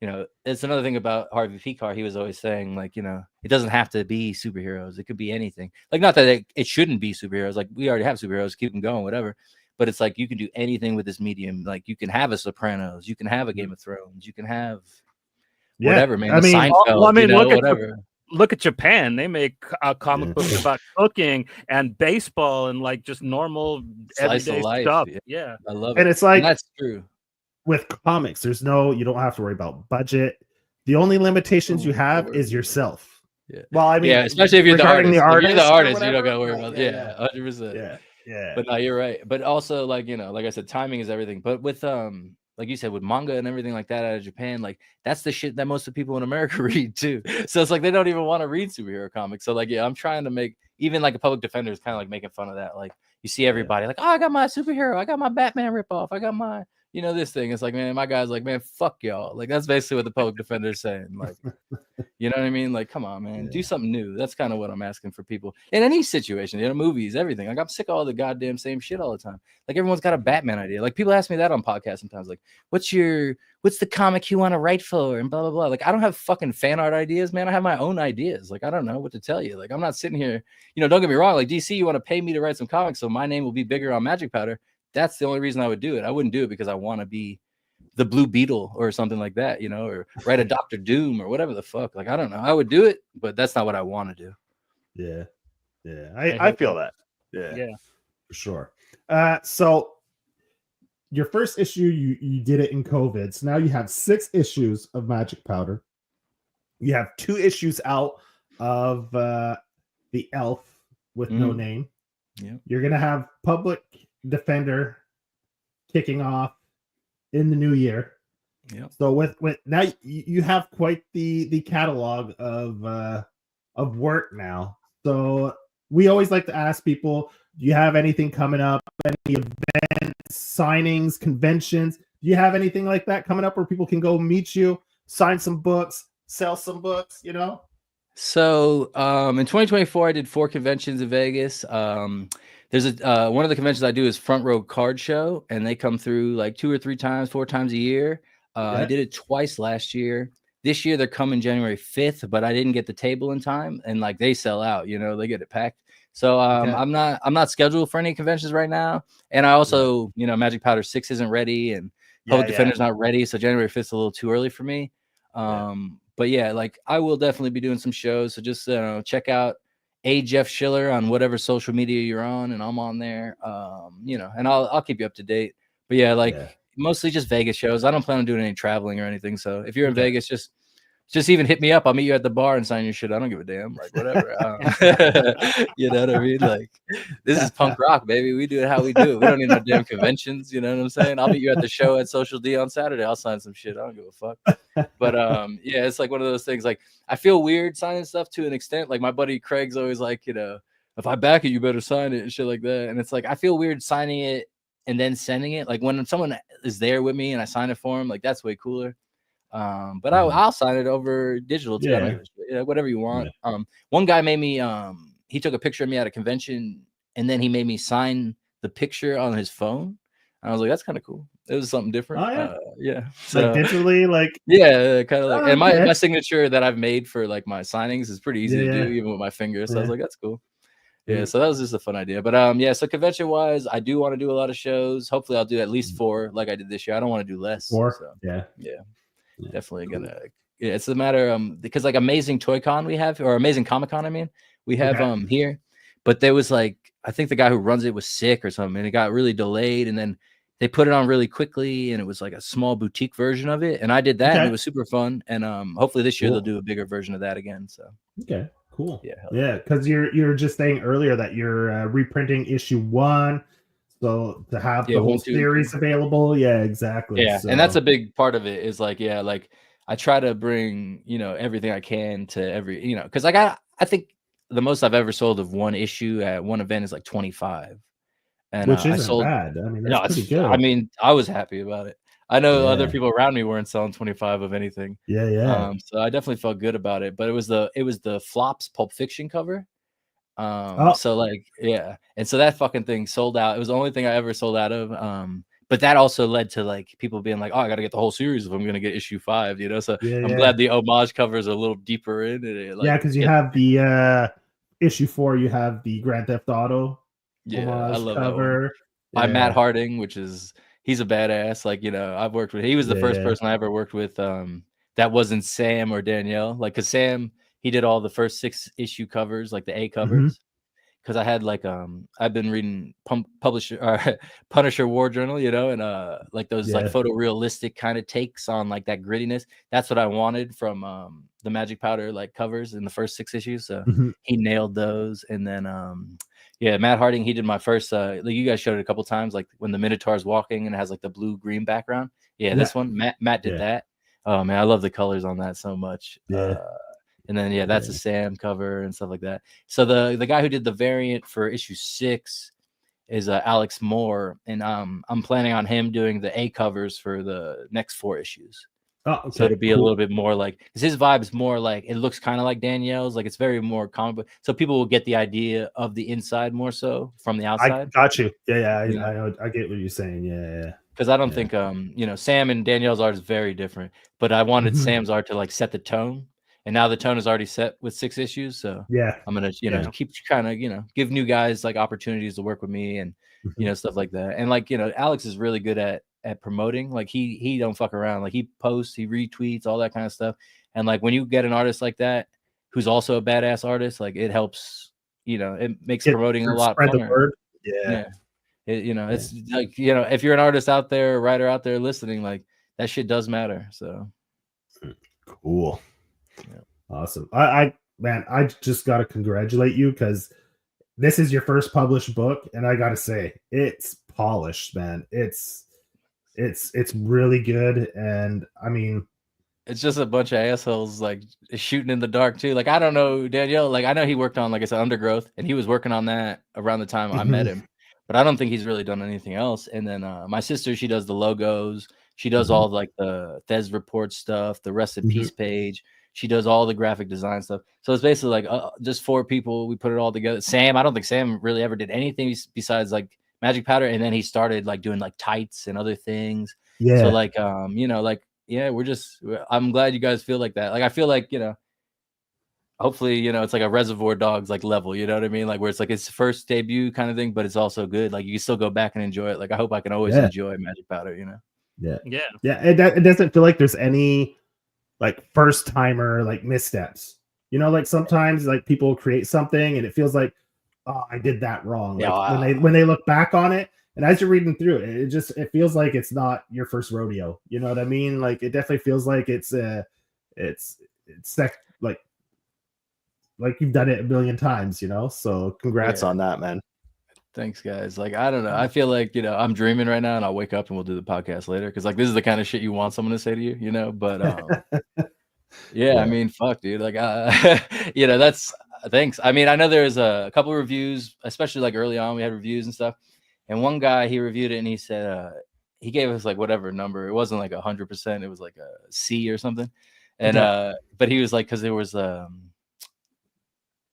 you know, it's another thing about Harvey Pekar. He was always saying, like, you know, it doesn't have to be superheroes. It could be anything. Like, not that it shouldn't be superheroes. Like, we already have superheroes. Keep them going, whatever. But it's like you can do anything with this medium. Like, you can have a Sopranos. You can have a Game of Thrones. You can have whatever, man. I mean, Seinfeld, you know, whatever. Look at Japan. They make comic books about cooking and baseball and like just normal Slice everyday of life. stuff. Yeah, I love and it. It's like, and that's true. With comics, you don't have to worry about budget. The only limitations you have is yourself. Yeah. Well, I mean, especially if you're the artist. If you're the artist, you don't got to worry about 100%. Yeah. But no, you're right. But also, like, you know, like I said, timing is everything. But with like you said, with manga and everything like that out of Japan, like that's the shit that most of the people in America read too. So it's like they don't even want to read superhero comics. So like, yeah, I'm trying to make even like a Public Defender is kind of like making fun of that. Like you see everybody like, oh, I got my superhero, I got my Batman ripoff, I got my, you know, this thing. It's like, man, my guy's like, man, fuck y'all. Like that's basically what the Public Defender is saying. Like, you know what I mean? Like, come on, man, do something new. That's kind of what I'm asking for people in any situation, you know, movies, everything. Like I'm sick of all the goddamn same shit all the time. Like everyone's got a Batman idea. Like people ask me that on podcasts sometimes. Like, what's the comic you want to write for? And blah blah blah. Like I don't have fucking fan art ideas, man. I have my own ideas. Like I don't know what to tell you. Like I'm not sitting here, you know. Don't get me wrong. Like DC, you want to pay me to write some comics, so my name will be bigger on Magic Powder. That's the only reason I would do it. I wouldn't do it because I want to be the Blue Beetle or something like that, you know, or write a Dr. Doom or whatever the fuck. Like I don't know. I would do it, but that's not what I want to do. Yeah. I feel that. Yeah, for sure. So your first issue, you did it in COVID. So now you have 6 issues of Magic Powder. You have 2 issues out of the Elf with no name. Yeah. You're gonna have Public Defender kicking off in the new year. Yeah. So with now you have quite the catalog of work now. So we always like to ask people, do you have anything coming up? Any events, signings, conventions? Do you have anything like that coming up where people can go meet you, sign some books, sell some books, you know? So in 2024, I did 4 conventions in Vegas. There's one of the conventions I do is Front Row Card Show, and they come through like 2 or 3 times, 4 times a year. I did it twice last year. This year they're coming January 5th, but I didn't get the table in time, and like they sell out, you know, they get it packed. So I'm not scheduled for any conventions right now. And I also, you know, Magic Powder 6 isn't ready, and Public Defender's not ready, so January 5th is a little too early for me. But yeah, like I will definitely be doing some shows. So just check out Jeff Schiller on whatever social media you're on, and I'm on there. You know, and I'll keep you up to date. But yeah, like mostly just Vegas shows. I don't plan on doing any traveling or anything. So if you're in Vegas, just even hit me up. I'll meet you at the bar and sign your shit. I don't give a damn. Like whatever. You know what I mean? Like this is punk rock, baby. We do it how we do it. We don't need no damn conventions. You know what I'm saying? I'll meet you at the show at Social D on Saturday. I'll sign some shit. I don't give a fuck. But yeah, it's like one of those things. Like I feel weird signing stuff to an extent. Like my buddy Craig's always like, you know, if I back it, you better sign it and shit like that. And it's like I feel weird signing it and then sending it. Like when someone is there with me and I sign it for him, like that's way cooler. But I'll sign it over digital too. Yeah, whatever you want. One guy made me he took a picture of me at a convention and then he made me sign the picture on his phone. I was like, that's kind of cool. It was something different. So, like digitally, like kind of like. And my signature that I've made for like my signings is pretty easy to do, even with my fingers. So I was like, that's cool. Yeah, so that was just a fun idea. But yeah, so convention wise, I do want to do a lot of shows. Hopefully, I'll do at least 4 like I did this year. I don't want to do less. 4. So, yeah. Definitely gonna. Yeah, it's a matter because like Amazing Toy Con we have, or Amazing Comic Con, I mean, we have here, but there was like I think the guy who runs it was sick or something, and it got really delayed, and then they put it on really quickly, and it was like a small boutique version of it, and I did that, and it was super fun, and hopefully this year they'll do a bigger version of that again. So cool. Yeah, because you're just saying earlier that you're reprinting issue 1. So to have the whole series available, exactly. Yeah, and that's a big part of it. Is like, like I try to bring everything I can to every because I think the most I've ever sold of one issue at one event is like 25, and which isn't bad. I mean, that's pretty good. I mean, I was happy about it. I know other people around me weren't selling 25 of anything. So I definitely felt good about it. But it was the Flops Pulp Fiction cover. So like and so that fucking thing sold out. It was the only thing I ever sold out of. but that also led to like people being like, oh, I got to get the whole series if I'm going to get issue 5, you know? So I'm glad the homage covers a little deeper in it. Like, because you have the issue 4, you have the Grand Theft Auto I love cover. That one. By Matt Harding, he's a badass. Like, you know, I've worked with, he was the first person I ever worked with that wasn't Sam or Danielle. Like, because Sam, he did all the first 6 issue covers, like the A covers. Because I had like I've been reading Punisher War Journal, you know, and like those like photorealistic kind of takes on like that grittiness. That's what I wanted from the Magic Powder like covers in the first 6 issues. So he nailed those. And then Matt Harding, he did my first like you guys showed it a couple times, like when the Minotaur's walking and it has like the blue-green background. This one, Matt did that. Oh man, I love the colors on that so much. And then that's a Sam cover and stuff like that. So the guy who did the variant for issue 6 is Alex Moore, and I'm planning on him doing the A covers for the next 4 issues. Oh, okay. So it'll be a little bit more like, because his vibe is more like, it looks kind of like Danielle's, like it's very more comic book. So people will get the idea of the inside more so from the outside. I got you. I get what you're saying. Yeah. Because I don't think you know, Sam and Danielle's art is very different, but I wanted Sam's art to like set the tone. And now the tone is already set with 6 issues. So I'm going to, you know, keep kind of, you know, give new guys like opportunities to work with me and, you know, stuff like that. And like, you know, Alex is really good at promoting. Like he don't fuck around. Like he posts, he retweets, all that kind of stuff. And like when you get an artist like that, who's also a badass artist, like it helps, you know, it makes promoting a lot funner. The word. You know, it's like, you know, if you're an artist out there, a writer out there listening, like that shit does matter. So cool. Awesome. I just got to congratulate you because this is your first published book, and I got to say it's polished, man. It's really good, and I mean, it's just a bunch of assholes like shooting in the dark too. Like I don't know Danielle. Like I know he worked on, like I said, Undergrowth, and he was working on that around the time I met him. But I don't think he's really done anything else. And then my sister, she does the logos. She does all like the Thez report stuff, the rest in peace page. She does all the graphic design stuff. So it's basically like just 4 people. We put it all together. Sam, I don't think Sam really ever did anything besides like Magic Powder. And then he started like doing like tights and other things. So like, you know, like, I'm glad you guys feel like that. Like, I feel like, you know, hopefully, you know, it's like a Reservoir Dogs like level, you know what I mean? Like where it's like its first debut kind of thing, but it's also good. Like you can still go back and enjoy it. Like I hope I can always enjoy Magic Powder, you know? Yeah. It doesn't feel like there's any like first timer like missteps, you know, like sometimes like people create something and it feels like, oh, I did that wrong. Like when they look back on it, and as you're reading through it, it feels like it's not your first rodeo. You know what I mean? Like it definitely feels like it's like you've done it a million times, you know? So congrats on that, man. Thanks, guys. Like, I don't know. I feel like, you know, I'm dreaming right now and I'll wake up and we'll do the podcast later. Cause like, this is the kind of shit you want someone to say to you, you know, but, I mean, fuck dude. Like, you know, that's thanks. I mean, I know there's a couple of reviews, especially like early on, we had reviews and stuff. And one guy, he reviewed it and he said, he gave us like whatever number. It wasn't like 100%. It was like a C or something. And, but he was like, cause there was,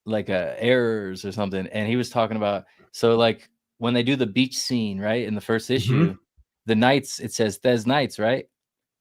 like errors or something. And he was talking about, so like when they do the beach scene, right, in the first issue, the Knights, it says Thez Knights, right?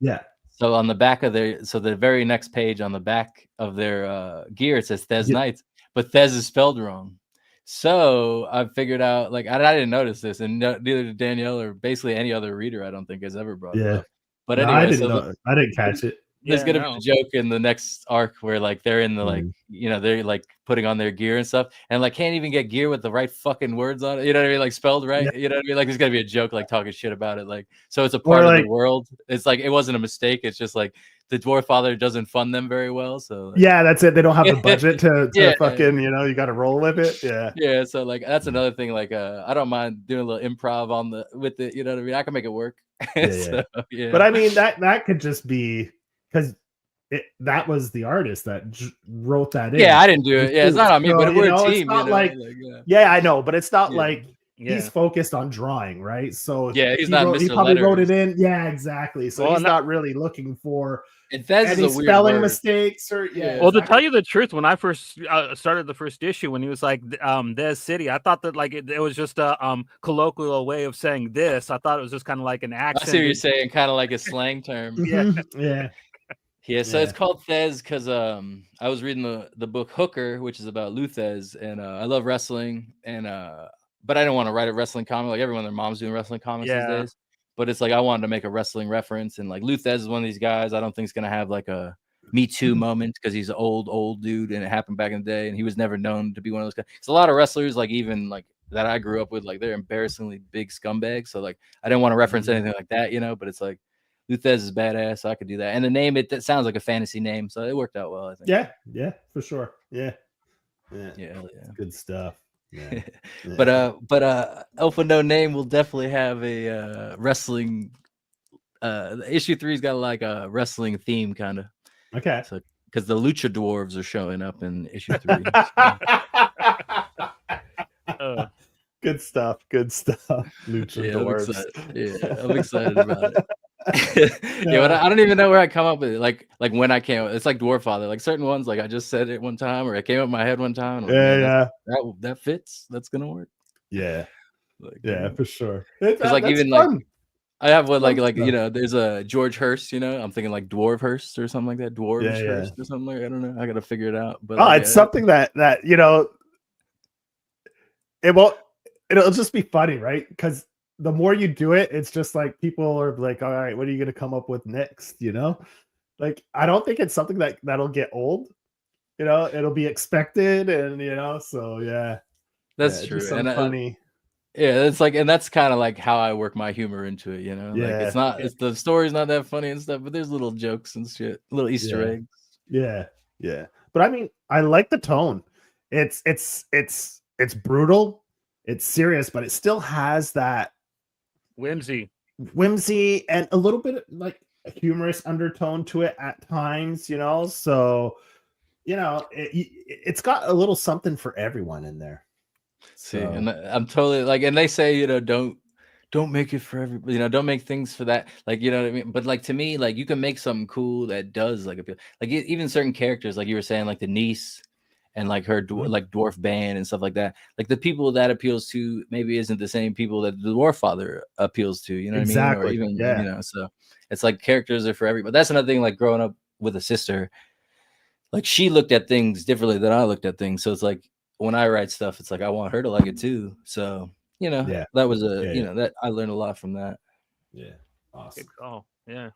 Yeah. So on the back of the very next page on the back of their gear, it says Thez Knights, but Thez is spelled wrong. So I figured out, like, I didn't notice this, and neither did Danielle or basically any other reader, I don't think, has ever brought it up. But anyway, I didn't catch it. There's gonna be a joke in the next arc where like they're in the like, you know, they're like putting on their gear and stuff, and like can't even get gear with the right fucking words on it. You know what I mean? Like spelled right. You know what I mean? Like there's gonna be a joke like talking shit about it. Like so it's a part of the world. It's like it wasn't a mistake. It's just like the Dwarf Father doesn't fund them very well. So like, that's it. They don't have the budget to fucking, you know, you got to roll with it. Yeah. So like that's another thing. Like I don't mind doing a little improv with it. You know what I mean? I can make it work. So, But I mean that could just be because that was the artist that wrote that in. Yeah, I didn't do it. Yeah, it's not on me, but we're a team. It's not I know, but it's not like he's focused on drawing, right? So yeah, he's not Mr. he probably Letters. wrote it in. Yeah, exactly. So he's not really looking for any spelling mistakes or Well, to tell you the truth, when I first started the first issue, when he was like "this city," I thought that like it was just a colloquial way of saying this. I thought it was just kind of like an accent. I see what you're saying, kind of like a slang term. Yeah. So it's called Thez because I was reading the book Hooker, which is about Luthez, and I love wrestling, and but I don't want to write a wrestling comic like everyone. Their mom's doing wrestling comics these days. But it's like I wanted to make a wrestling reference, and like Luthez is one of these guys. I don't think he's gonna have like a Me Too moment because he's an old dude, and it happened back in the day, and he was never known to be one of those guys. It's a lot of wrestlers, like even like that I grew up with, like they're embarrassingly big scumbags. So like I didn't want to reference anything like that, you know. But it's like Luthez is badass, so I could do that. And the name that sounds like a fantasy name, so it worked out well, I think. Yeah, for sure. Yeah. Good stuff. Yeah. But Alpha No Name will definitely have a wrestling issue 3's got like a wrestling theme kind of. Okay. So because the Lucha Dwarves are showing up in issue 3. Good stuff. Lucha Dwarves. I'm excited about it. But I don't even know where I come up with it. Like when I came, it's like Dwarf Father. Like certain ones, like I just said it one time, or it came up in my head one time. Like, that fits. That's gonna work. Yeah, like, for sure. Because like even fun. Like I have one like you know, there's a George Hurst. You know, I'm thinking like Dwarf Hurst or something like that. Dwarves Hurst or something like I don't know. I gotta figure it out. But it's something that you know, it'll just be funny, right? Because the more you do it, it's just like people are like, all right, what are you going to come up with next? You know, like, I don't think it's something that'll get old, you know, it'll be expected. And, you know, so yeah, that's true. And funny. It's like, and that's kind of like how I work my humor into it, you know, like it's the story's not that funny and stuff, but there's little jokes and shit, little Easter eggs. Yeah. But I mean, I like the tone. It's brutal. It's serious, but it still has that whimsy and a little bit of like a humorous undertone to it at times, you know. So, you know, it's got a little something for everyone in there. See, and I'm totally like, and they say, you know, don't make it for everybody, you know, don't make things for that, like, you know what I mean. But like to me, like you can make something cool that does like appeal, like even certain characters, like you were saying, like the niece. And like her like dwarf band and stuff like that. Like the people that appeals to maybe isn't the same people that the Dwarf Father appeals to, you know what I mean? Or even, you know, so it's like characters are for everybody. But that's another thing, like growing up with a sister, like she looked at things differently than I looked at things. So it's like when I write stuff, it's like I want her to like it too. So, you know, that was you know, that I learned a lot from that. Yeah. Awesome. Oh, yeah.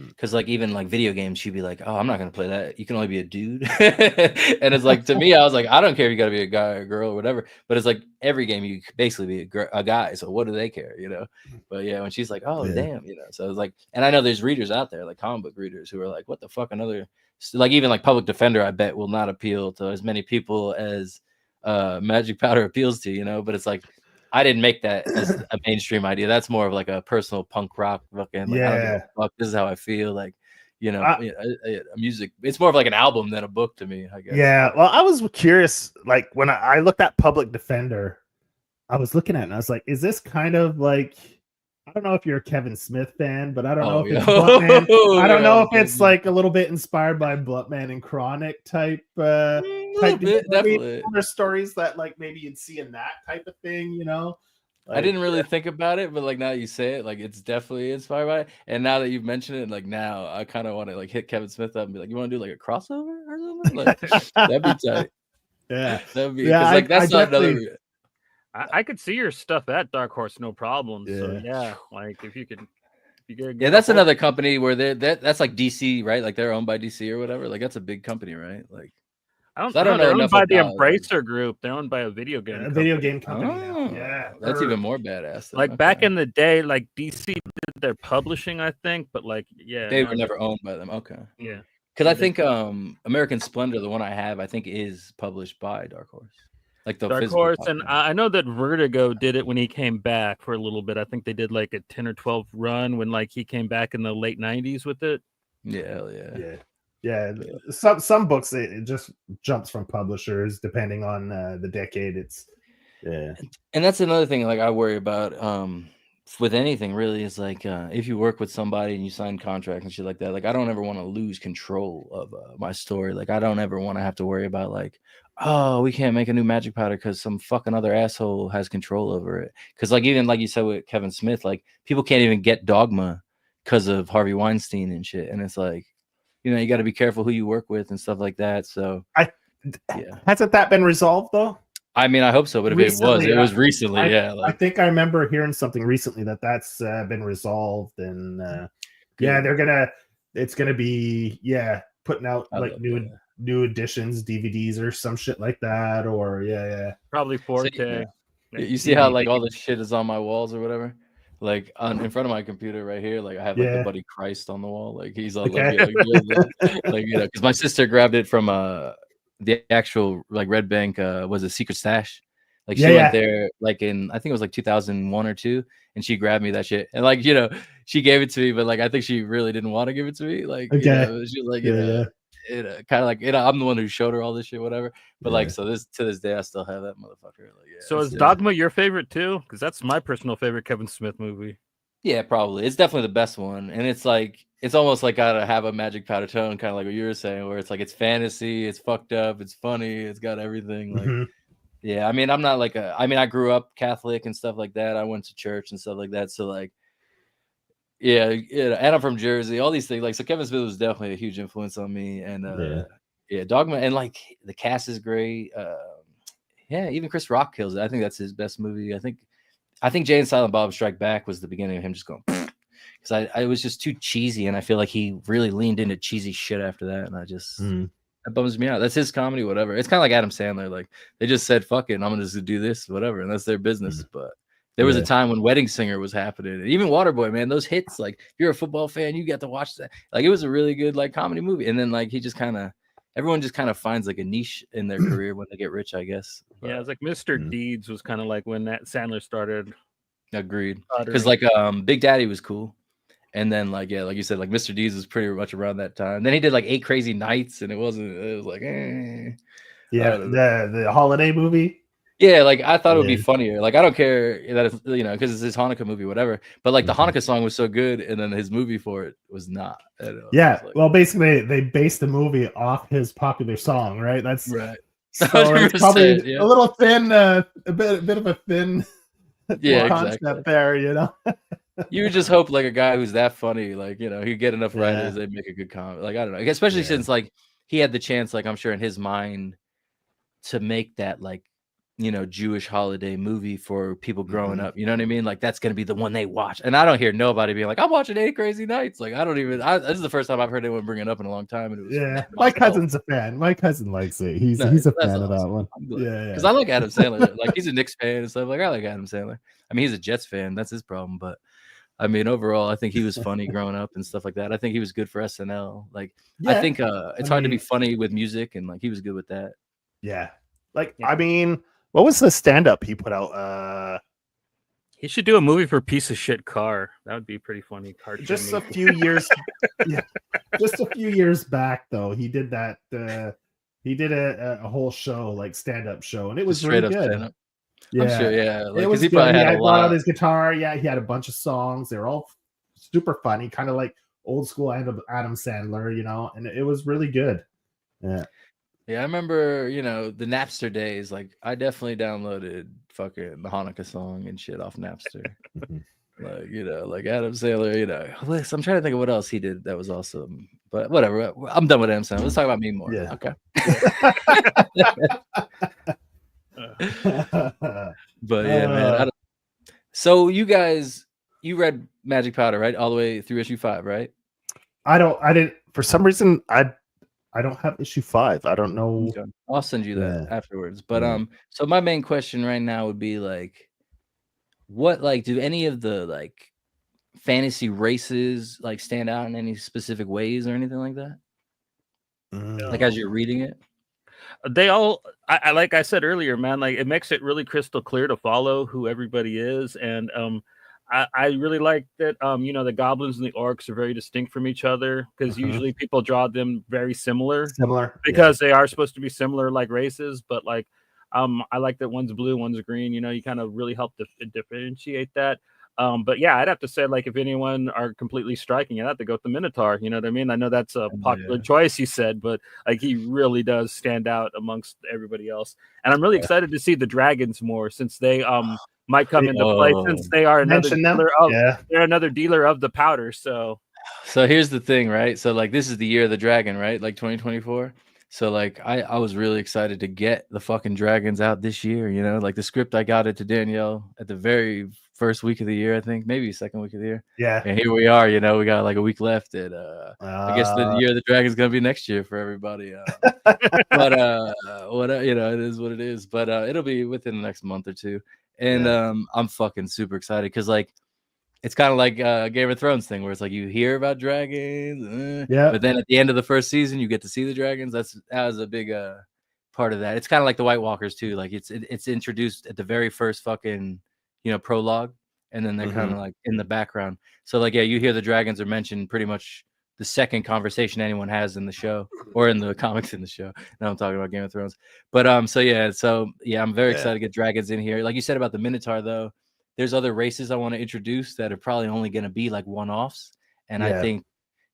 Because like even like video games, she'd be like, "Oh, I'm not gonna play that. You can only be a dude." And it's like to me, I was like, I don't care if you gotta be a guy or girl or whatever. But it's like every game you basically be a guy. So what do they care, you know? But yeah, when she's like, "Oh damn," you know. So it's like, and I know there's readers out there, like comic book readers, who are like, "What the fuck?" Another like even like Public Defender, I bet will not appeal to as many people as Magic Powder appeals to, you know. But it's like I didn't make that as a mainstream idea. That's more of like a personal punk rock fucking. Like, I don't give a fuck. This is how I feel. Like, you know, music. It's more of like an album than a book to me, I guess. Yeah. Well, I was curious. Like when I looked at Public Defender, I was looking at it and I was like, is this kind of like? I don't know if you're a Kevin Smith fan, but I don't know if it's Bluntman. I don't know if it's like a little bit inspired by Bluntman and Chronic type definitely stories that like maybe you'd see in that type of thing, you know. Like, I didn't really think about it, but like now you say it, like it's definitely inspired by it. And now that you've mentioned it, like now I kind of want to like hit Kevin Smith up and be like, "You want to do like a crossover or something?" Like that'd be tight. Yeah, that'd be because like that's not another. I could see your stuff at Dark Horse, no problem. So yeah, like if you could, that's another company where that's like DC, right? Like they're owned by DC or whatever. Like that's a big company, right? Like I don't know. They're owned by the Embracer Group. They're owned by a video game. Video game company. Oh, yeah, that's even more badass. Like back in the day, like DC did their publishing, I think, but like they were never owned by them. Okay, yeah, because I think American Splendor, the one I have, I think is published by Dark Horse. Like the Dark Horse, and I know that Vertigo did it when he came back for a little bit. I think they did like a 10 or 12 run when like he came back in the late 90s with it. Yeah. Some books it just jumps from publishers depending on the decade. It's Yeah. And that's another thing like I worry about with anything really is like if you work with somebody and you sign contracts and shit like that, like I don't ever want to lose control of my story. Like I don't ever want to have to worry about like, oh, we can't make a new magic powder because some fucking other asshole has control over it. Because like even like you said with Kevin Smith, like people can't even get Dogma because of Harvey Weinstein and shit. And it's like, you know, you got to be careful who you work with and stuff like that. So yeah, hasn't that been resolved though? I mean, I hope so, but if recently, it was recently. I think I remember hearing something recently that's been resolved, and it's gonna be putting out like new editions, DVDs or some shit like that, or probably 4K. So, you see how like all this shit is on my walls or whatever, like in front of my computer right here, like I have like the Buddy Christ on the wall, like he's all like you know, because my sister grabbed it from the actual like Red Bank was a Secret Stash. Like she went there like in I think it was like 2001 or 2, and she grabbed me that shit. And like, you know, she gave it to me, but like I think she really didn't want to give it to me. Like, you know, she was like, you know, kind of like, you know, I'm the one who showed her all this shit, whatever. But like, so to this day, I still have that motherfucker. Like, so is Dogma your favorite too? Because that's my personal favorite Kevin Smith movie. Yeah, probably. It's definitely the best one. And it's like, it's almost like gotta have a magic powder tone, kind of like what you were saying, where it's like, it's fantasy, it's fucked up, it's funny, it's got everything. Like, yeah, I mean, I'm not like I grew up Catholic and stuff like that. I went to church and stuff like that. So like, yeah, and I'm from Jersey, all these things. Like, so Kevin Smith was definitely a huge influence on me. And Dogma, and like the cast is great. Yeah, even Chris Rock kills it. I think that's his best movie. I think Jay and Silent Bob Strike Back was the beginning of him just going, because I was just too cheesy, and I feel like he really leaned into cheesy shit after that, and I just that bums me out. That's his comedy, whatever. It's kind of like Adam Sandler, like they just said, "Fuck it, I'm gonna just do this, whatever," and that's their business. But there was a time when Wedding Singer was happening, and even Waterboy, man, those hits. Like, if you're a football fan, you got to watch that. Like, it was a really good like comedy movie, and then like he just kind of. Everyone just kind of finds like a niche in their career when they get rich, I guess. But, yeah, it's like Mr. Deeds was kind of like when that Sandler started. Agreed. Because like Big Daddy was cool, and then like like you said, like Mr. Deeds was pretty much around that time. Then he did like 8 Crazy Nights, and it was like the holiday movie. Yeah, like I thought it would be funnier. Like I don't care that it's, you know, because it's his Hanukkah movie, whatever. But like the Hanukkah song was so good, and then his movie for it was not. Well, basically they based the movie off his popular song, right? That's right. So it's probably a little thin, a bit of a thin concept there, you know. You would just hope like a guy who's that funny, like, you know, he'd get enough writers, they'd make a good comment. Like I don't know, especially since like he had the chance, like I'm sure in his mind, to make that like, you know, Jewish holiday movie for people growing up. You know what I mean? Like that's gonna be the one they watch. And I don't hear nobody being like, I'm watching 8 Crazy Nights. Like I don't even. This is the first time I've heard anyone bring it up in a long time. And it was my cousin's a fan. My cousin likes it. He's a fan of that one. Because I like Adam Sandler. Like he's a Knicks fan and stuff. Like I like Adam Sandler. I mean, he's a Jets fan. That's his problem. But I mean, overall, I think he was funny growing up and stuff like that. I think he was good for SNL. Like I think it's hard to be funny with music, and like he was good with that. Yeah. Like I mean. What was the stand-up he put out? He should do a movie for Piece of Shit Car. That would be pretty funny. Just a few years, just a few years back, though, he did that. He did a whole show, like stand-up show, and it was really good. Stand-up. Yeah, I'm sure, like, it was. He probably had brought out his guitar. Yeah, he had a bunch of songs. They were all super funny, kind of like old school Adam Sandler, you know, and it was really good. Yeah. Yeah, I remember, you know, the Napster days. Like, I definitely downloaded fucking the Hanukkah song and shit off Napster. Like, you know, like Adam Sandler, you know. I'm trying to think of what else he did that was awesome. But whatever. I'm done with Adam Sandler. Let's talk about me more. Yeah. Okay. But yeah, man. So you guys, you read Magic Powder, right? All the way through issue 5, right? I didn't. For some reason, I don't have issue 5. I don't know. Okay. I'll send you that afterwards. But so my main question right now would be like, what like do any of the like fantasy races like stand out in any specific ways or anything like that? Like as you're reading it? They all I like I said earlier, man, like it makes it really crystal clear to follow who everybody is. And I really like that, you know, the goblins and the orcs are very distinct from each other, because usually people draw them very similar because they are supposed to be similar like races. But like I like that one's blue, one's green. You kind of really help differentiate that. But yeah, I'd have to say, like, if anyone are completely striking, I'd have to go with the Minotaur. You know what I mean? I know that's a popular choice, he said, but like he really does stand out amongst everybody else. And I'm really excited to see the dragons more, since they might come into play, since they are another dealer they're another dealer of the powder. So here's the thing, right? So like this is the year of the dragon, right? Like 2024. So like I was really excited to get the fucking dragons out this year, like the script I got it to Danielle at the very first week of the year, I think, maybe second week of the year. Yeah. And here we are, we got like a week left, and I guess the year of the dragon's gonna be next year for everybody. But it is what it is. But it'll be within the next month or two. And I'm fucking super excited because like it's kind of like Game of Thrones thing where it's like you hear about dragons, but then at the end of the first season you get to see the dragons. That was a big part of that. It's kind of like the White Walkers too. Like it's introduced at the very first fucking prologue, and then they're kind of like in the background. So like you hear the dragons are mentioned pretty much the second conversation anyone has in the show or in the comics in the show. Now I'm talking about Game of Thrones. But I'm very excited to get dragons in here. Like you said about the Minotaur though. There's other races I want to introduce that are probably only going to be like one-offs. And I think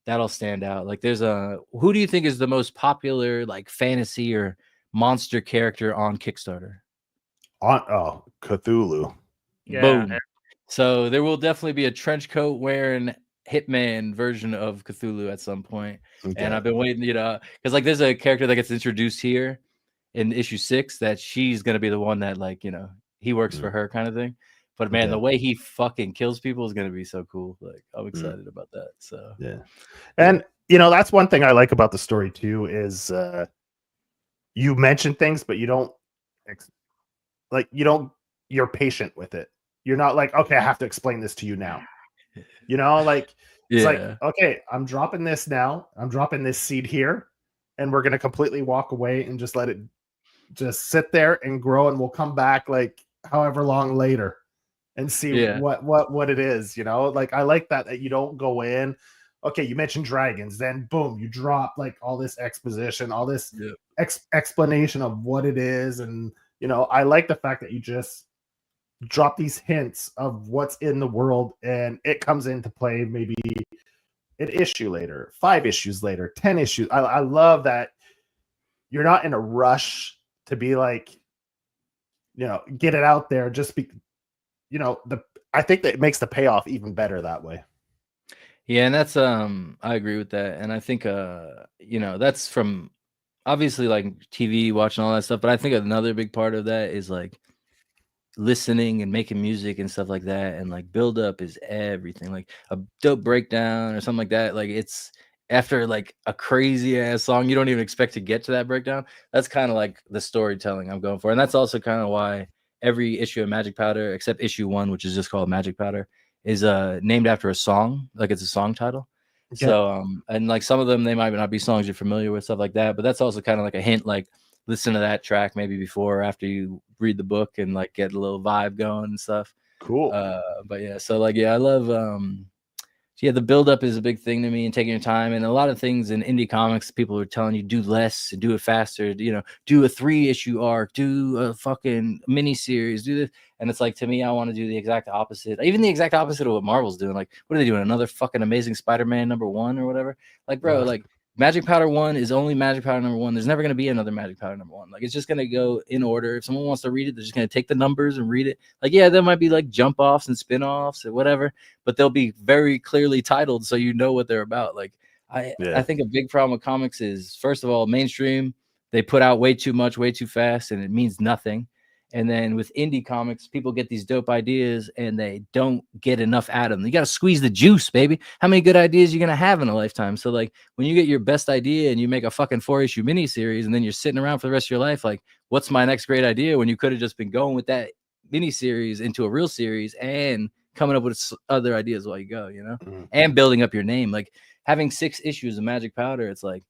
that'll stand out. Like who do you think is the most popular like fantasy or monster character on Kickstarter? Cthulhu. Yeah. Boom. So there will definitely be a trench coat wearing Hitman version of Cthulhu at some point. Okay. And I've been waiting, because like there's a character that gets introduced here in issue 6 that she's going to be the one that like, he works for her kind of thing. But man, the way he fucking kills people is gonna be so cool. Like I'm excited about that. So and that's one thing I like about the story too is you mention things, but you don't you're patient with it. You're not like, okay, I have to explain this to you now. It's like, okay, I'm dropping this now. I'm dropping this seed here, and we're gonna completely walk away and just let it just sit there and grow, and we'll come back like however long later and see what it is, like I like that you don't go in, okay, you mentioned dragons, then boom, you drop like all this exposition, all this explanation of what it is. And I like the fact that you just drop these hints of what's in the world, and it comes into play maybe an issue later, 5 issues later, 10 issues. I love that you're not in a rush to be like, get it out there. Just be I think that it makes the payoff even better that way. Yeah, and that's I agree with that. And I think that's from obviously like TV, watching all that stuff, but I think another big part of that is like listening and making music and stuff like that. And like build up is everything. Like a dope breakdown or something like that. Like it's after like a crazy ass song, you don't even expect to get to that breakdown. That's kind of like the storytelling I'm going for. And that's also kind of why every issue of Magic Powder, except issue 1, which is just called Magic Powder, is named after a song. Like it's a song title. Okay. So and like some of them, they might not be songs you're familiar with, stuff like that. But that's also kind of like a hint, like listen to that track maybe before or after you read the book and like get a little vibe going and stuff. Cool. But yeah, so like I love the buildup is a big thing to me, and taking your time. And a lot of things in indie comics, people are telling you do less, do it faster, do a 3-issue arc, do a fucking mini series, do this. And it's like, to me, I want to do the exact opposite, even the exact opposite of what Marvel's doing. Like, what are they doing? Another fucking Amazing Spider-Man #1 or whatever? Like, bro, like Magic Powder 1 is only Magic Powder #1. There's never going to be another Magic Powder #1. Like, it's just going to go in order. If someone wants to read it, they're just going to take the numbers and read it. Like, yeah, there might be like jump offs and spin offs or whatever, but they'll be very clearly titled so you know what they're about. Like, I think a big problem with comics is, first of all, mainstream, they put out way too much, way too fast, and it means nothing. And then with indie comics, people get these dope ideas and they don't get enough out of them. You got to squeeze the juice, baby. How many good ideas are you going to have in a lifetime? So like when you get your best idea and you make a fucking 4-issue miniseries and then you're sitting around for the rest of your life, like, what's my next great idea, when you could have just been going with that miniseries into a real series and coming up with other ideas while you go, and building up your name. Like having 6 issues of Magic Powder, it's like,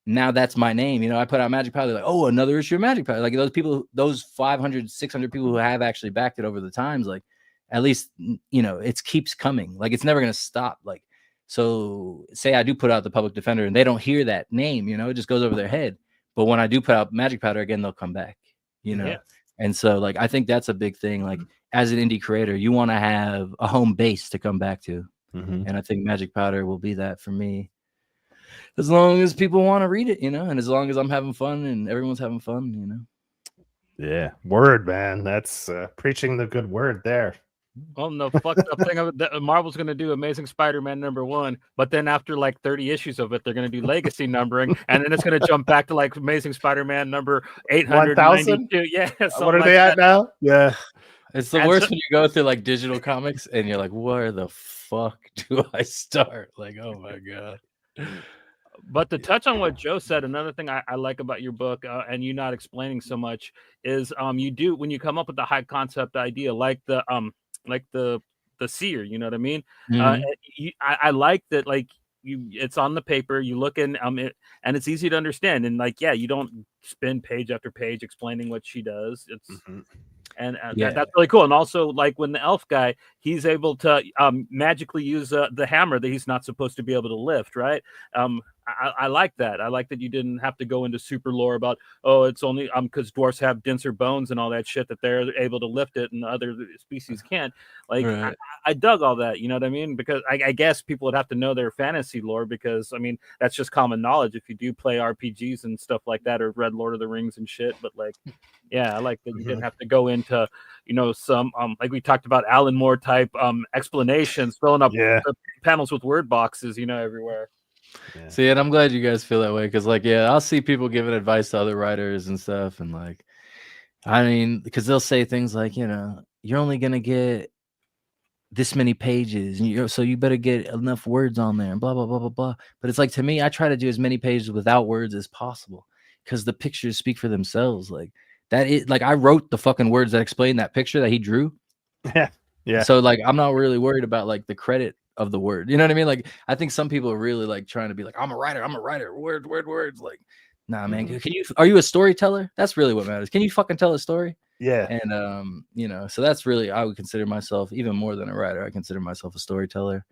now that's my name. I put out Magic Powder, like, oh, another issue of Magic Powder. Like those people, those 500, 600 people who have actually backed it over the times, like at least, it keeps coming. Like it's never going to stop. Like, so say I do put out the Public Defender and they don't hear that name, it just goes over their head. But when I do put out Magic Powder again, they'll come back, you know. Yeah. And so like I think that's a big thing. Like as an indie creator, you want to have a home base to come back to. And I think Magic Powder will be that for me. As long as people want to read it, you know, and as long as I'm having fun and everyone's having fun, you know. Yeah, word, man. That's preaching the good word there. Well, the fucked up thing of it, that Marvel's going to do Amazing Spider-Man #1, but then after like 30 issues of it, they're going to do legacy numbering, and then it's going to jump back to like Amazing Spider-Man number 892. Yeah, what are they at now? Yeah, it's the worst when you go through like digital comics and you're like, where the fuck do I start? Like, oh my god. But to touch on what Joe said, another thing I like about your book, and you not explaining so much, is you do when you come up with a high concept idea, like the seer, you know what I mean? I like that, like it's on the paper, you look in, and it's easy to understand, and like you don't spend page after page explaining what she does. It's and that's really cool. And also, like when the elf guy, he's able to magically use the hammer that he's not supposed to be able to lift, right? I like that. I like that you didn't have to go into super lore about, oh, it's only because dwarfs have denser bones and all that shit that they're able to lift it and other species can't. Like I dug all that, you know what I mean? Because I guess people would have to know their fantasy lore, because I mean that's just common knowledge if you do play RPGs and stuff like that, or read Lord of the Rings and shit. But like, yeah, I like that you didn't have to go into, you know, some like we talked about Alan Moore type explanations, filling up panels with word boxes, you know, everywhere. Yeah. See, and I'm glad you guys feel that way, because like I'll see people giving advice to other writers and stuff, and like I mean, because they'll say things like, you know, you're only gonna get this many pages, and so you better get enough words on there and blah blah blah blah blah. But it's like, to me, I try to do as many pages without words as possible, because the pictures speak for themselves. Like that is like I wrote the fucking words that explain that picture that he drew. Yeah. So like I'm not really worried about like the credit of the word, you know what I mean? Like I think some people are really like trying to be like, I'm a writer, words. Like, nah, man, are you a storyteller? That's really what matters. Can you fucking tell a story? Yeah. And you know, so that's really, I would consider myself, even more than a writer, I consider myself a storyteller.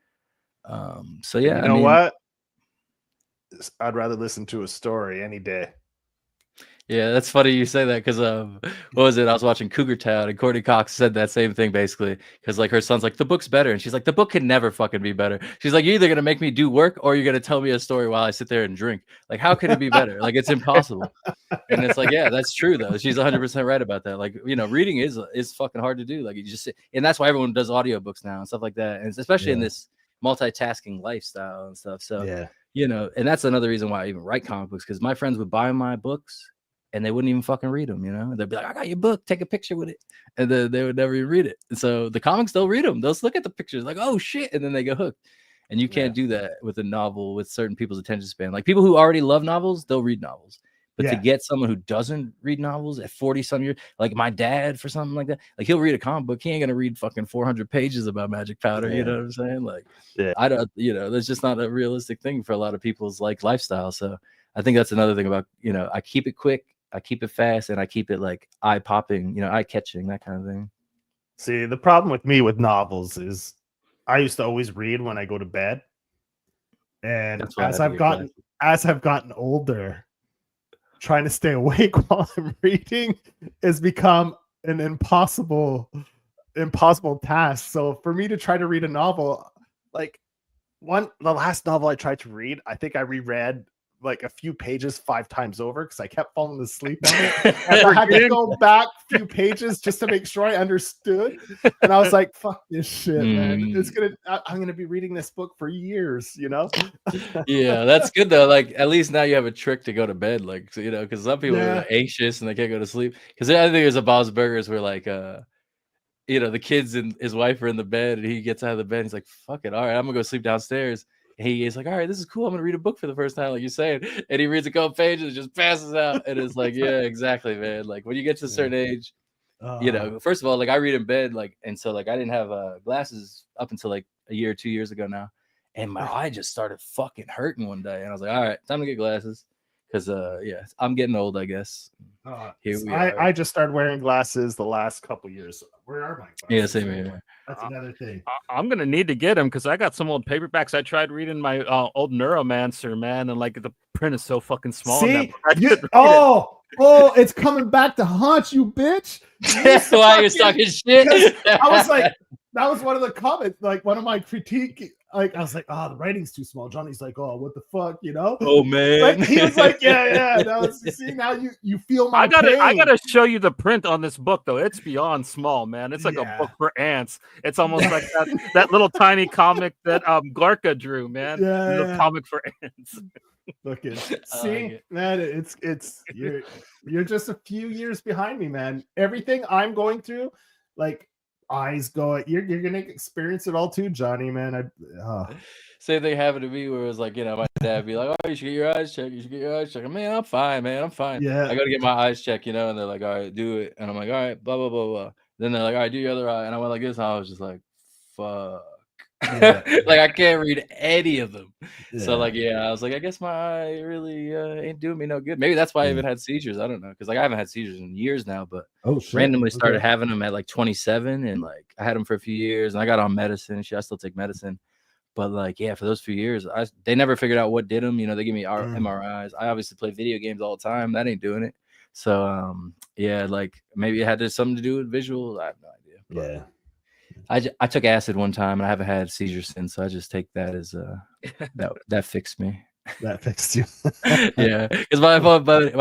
So yeah, you know what, I'd rather listen to a story any day. Yeah, that's funny you say that, because what was it? I was watching Cougar Town, and Courtney Cox said that same thing basically, because like her son's like, the book's better, and she's like, the book can never fucking be better. She's like, you're either gonna make me do work or you're gonna tell me a story while I sit there and drink. Like, how can it be better? Like, it's impossible. And it's like, yeah, that's true though. She's 100% right about that. Like, you know, reading is fucking hard to do. Like, you just sit, and that's why everyone does audiobooks now and stuff like that, and especially in this multitasking lifestyle and stuff. So you know, and that's another reason why I even write comic books, because my friends would buy my books and they wouldn't even fucking read them, you know? They'd be like, I got your book, take a picture with it. And then they would never even read it. And so the comics, they'll read them. They'll look at the pictures like, oh shit. And then they go hooked. And you can't do that with a novel with certain people's attention span. Like people who already love novels, they'll read novels. But to get someone who doesn't read novels at 40-some years, like my dad for something like that, like he'll read a comic book. He ain't going to read fucking 400 pages about Magic Powder. You know what I'm saying? Like, I don't, you know, that's just not a realistic thing for a lot of people's like lifestyle. So I think that's another thing about, you know, I keep it quick, I keep it fast, and I keep it like eye popping, you know, eye catching, that kind of thing. See, the problem with me with novels is I used to always read when I go to bed. And as I've gotten older, trying to stay awake while I'm reading has become an impossible task. So for me to try to read a novel, like the last novel I tried to read, I think I reread like a few pages 5 times over because I kept falling asleep on it. And I had to go back a few pages just to make sure I understood. And I was like, fuck this shit, man. I'm gonna be reading this book for years, you know? Yeah, that's good though. Like at least now you have a trick to go to bed, like, you know, because some people are anxious and they can't go to sleep. Because I think there's a Bob's Burgers where like you know, the kids and his wife are in the bed and he gets out of the bed and he's like, fuck it, all right, I'm gonna go sleep downstairs. He's like, all right, this is cool. I'm gonna read a book for the first time, like you're saying. And he reads a couple pages and just passes out. And it's like, yeah, exactly, man. Like when you get to a certain age, you know, first of all, like I read in bed, like, and so like I didn't have glasses up until like a year or 2 years ago now. And my eye just started fucking hurting one day. And I was like, all right, time to get glasses. Because I'm getting old, I guess. Here we are. I just started wearing glasses the last couple years. Where are my glasses? Yeah, same here. That's another thing. I'm gonna need to get them because I got some old paperbacks. I tried reading my old Neuromancer, man, and like the print is so fucking small. See, oh, it's coming back to haunt you, bitch. Why you're talking shit? I was like, that was one of the comments, like one of my critique. Like I was like, oh, the writing's too small. Johnny's like, oh, what the fuck, you know? Oh man, like he was like, yeah. That was, see, now you feel my pain. I gotta show you the print on this book though. It's beyond small, man. It's like a book for ants. It's almost like that little tiny comic that Gorka drew, man. The comic for ants. Looking, see, man, it's you're just a few years behind me, man. Everything I'm going through, like eyes going, you're gonna experience it all too, Johnny, man. Same thing happened to me where it was like, you know, my dad would be like, oh, you should get your eyes checked. You should get your eyes checked. Man, I'm fine, man. I'm fine. Yeah, I gotta get my eyes checked, you know. And they're like, all right, do it. And I'm like, all right, blah blah blah blah. Then they're like, all right, do your other eye. And I went like this. And I was just like, fuck. Like I can't read any of them. So like, I was like, I guess my eye really ain't doing me no good. Maybe that's why I even had seizures. I don't know, because like I haven't had seizures in years now, but randomly started having them at like 27, and like I had them for a few years, and I got on medicine. I still take medicine, but like for those few years, they never figured out what did them. You know, they give me MRIs. I obviously play video games all the time. That ain't doing it. So like maybe it had something to do with visual. I have no idea. But I took acid one time and I haven't had seizures since. So I just take that as that fixed me. That fixed you. Yeah, because my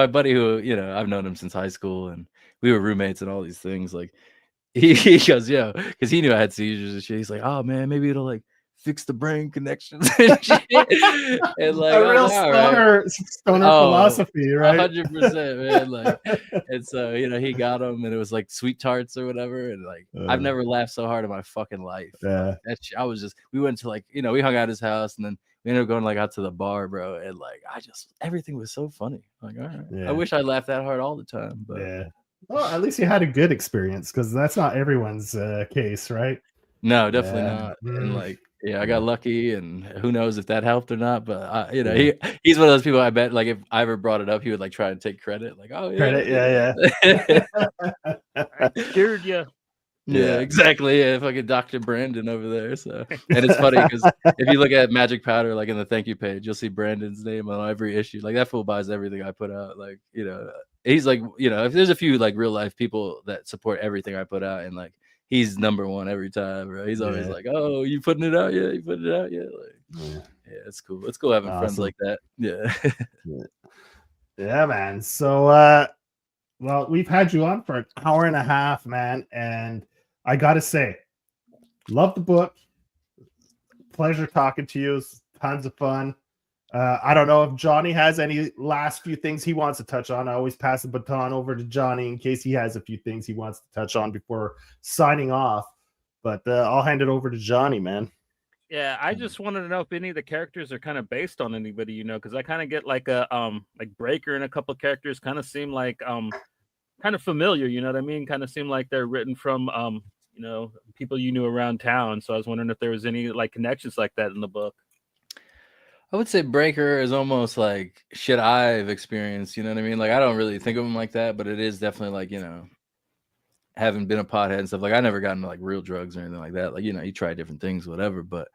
buddy who, you know, I've known him since high school and we were roommates and all these things. Like he goes, because he knew I had seizures and shit. He's like, oh man, maybe it'll like fix the brain connections and shit. And like a real stoner philosophy, right? 100%, man. Like, and so you know, he got them, and it was like sweet tarts or whatever. And like, I've never laughed so hard in my fucking life. Yeah, we went to like, you know, we hung out at his house, and then we ended up going like out to the bar, bro. And like, everything was so funny. Like, all right, I wish I laughed that hard all the time, but well, at least you had a good experience, because that's not everyone's case, right? No, definitely not. And like, I got lucky, and who knows if that helped or not. But you know, he's one of those people. I bet, like, if I ever brought it up, he would like try to take credit. Like, oh yeah, I cured you. Yeah, exactly. Yeah, fucking Dr. Brandon over there. So, and it's funny because if you look at Magic Powder, like in the thank you page, you'll see Brandon's name on every issue. Like that fool buys everything I put out. Like, you know, he's like, you know, if there's a few like real life people that support everything I put out, and like, he's number one every time, bro. He's always like, "Oh, you putting it out? Yeah, you putting it out? Yeah." Like, it's cool. It's cool having friends like that. Yeah, man. So, well, we've had you on for an hour and a half, man, and I gotta say, love the book. Pleasure talking to you. Tons of fun. I don't know if Johnny has any last few things he wants to touch on. I always pass the baton over to Johnny in case he has a few things he wants to touch on before signing off. But I'll hand it over to Johnny, man. Yeah, I just wanted to know if any of the characters are kind of based on anybody, you know, because I kind of get like a like Breaker and a couple of characters kind of seem like kind of familiar, you know what I mean? Kind of seem like they're written from you know, people you knew around town. So I was wondering if there was any like connections like that in the book. I would say Breaker is almost like shit I've experienced, you know what I mean? Like, I don't really think of him like that, but it is definitely like, you know, having been a pothead and stuff. Like, I never got into like real drugs or anything like that. Like, you know, you try different things, whatever. But,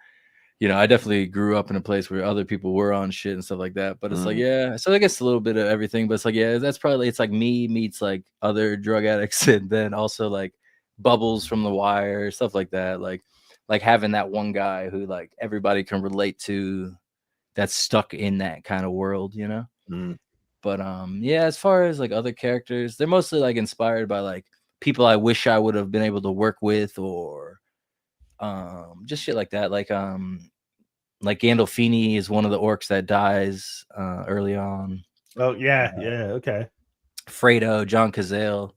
you know, I definitely grew up in a place where other people were on shit and stuff like that. But it's like, so I guess a little bit of everything. But it's like, that's probably, it's like me meets like other drug addicts, and then also like Bubbles from The Wire, stuff like that. Like having that one guy who like everybody can relate to, that's stuck in that kind of world, you know? But as far as like other characters, they're mostly like inspired by like people I wish I would have been able to work with, or just shit like that. Like Gandolfini is one of the orcs that dies early on. Oh okay. Fredo, John Cazale,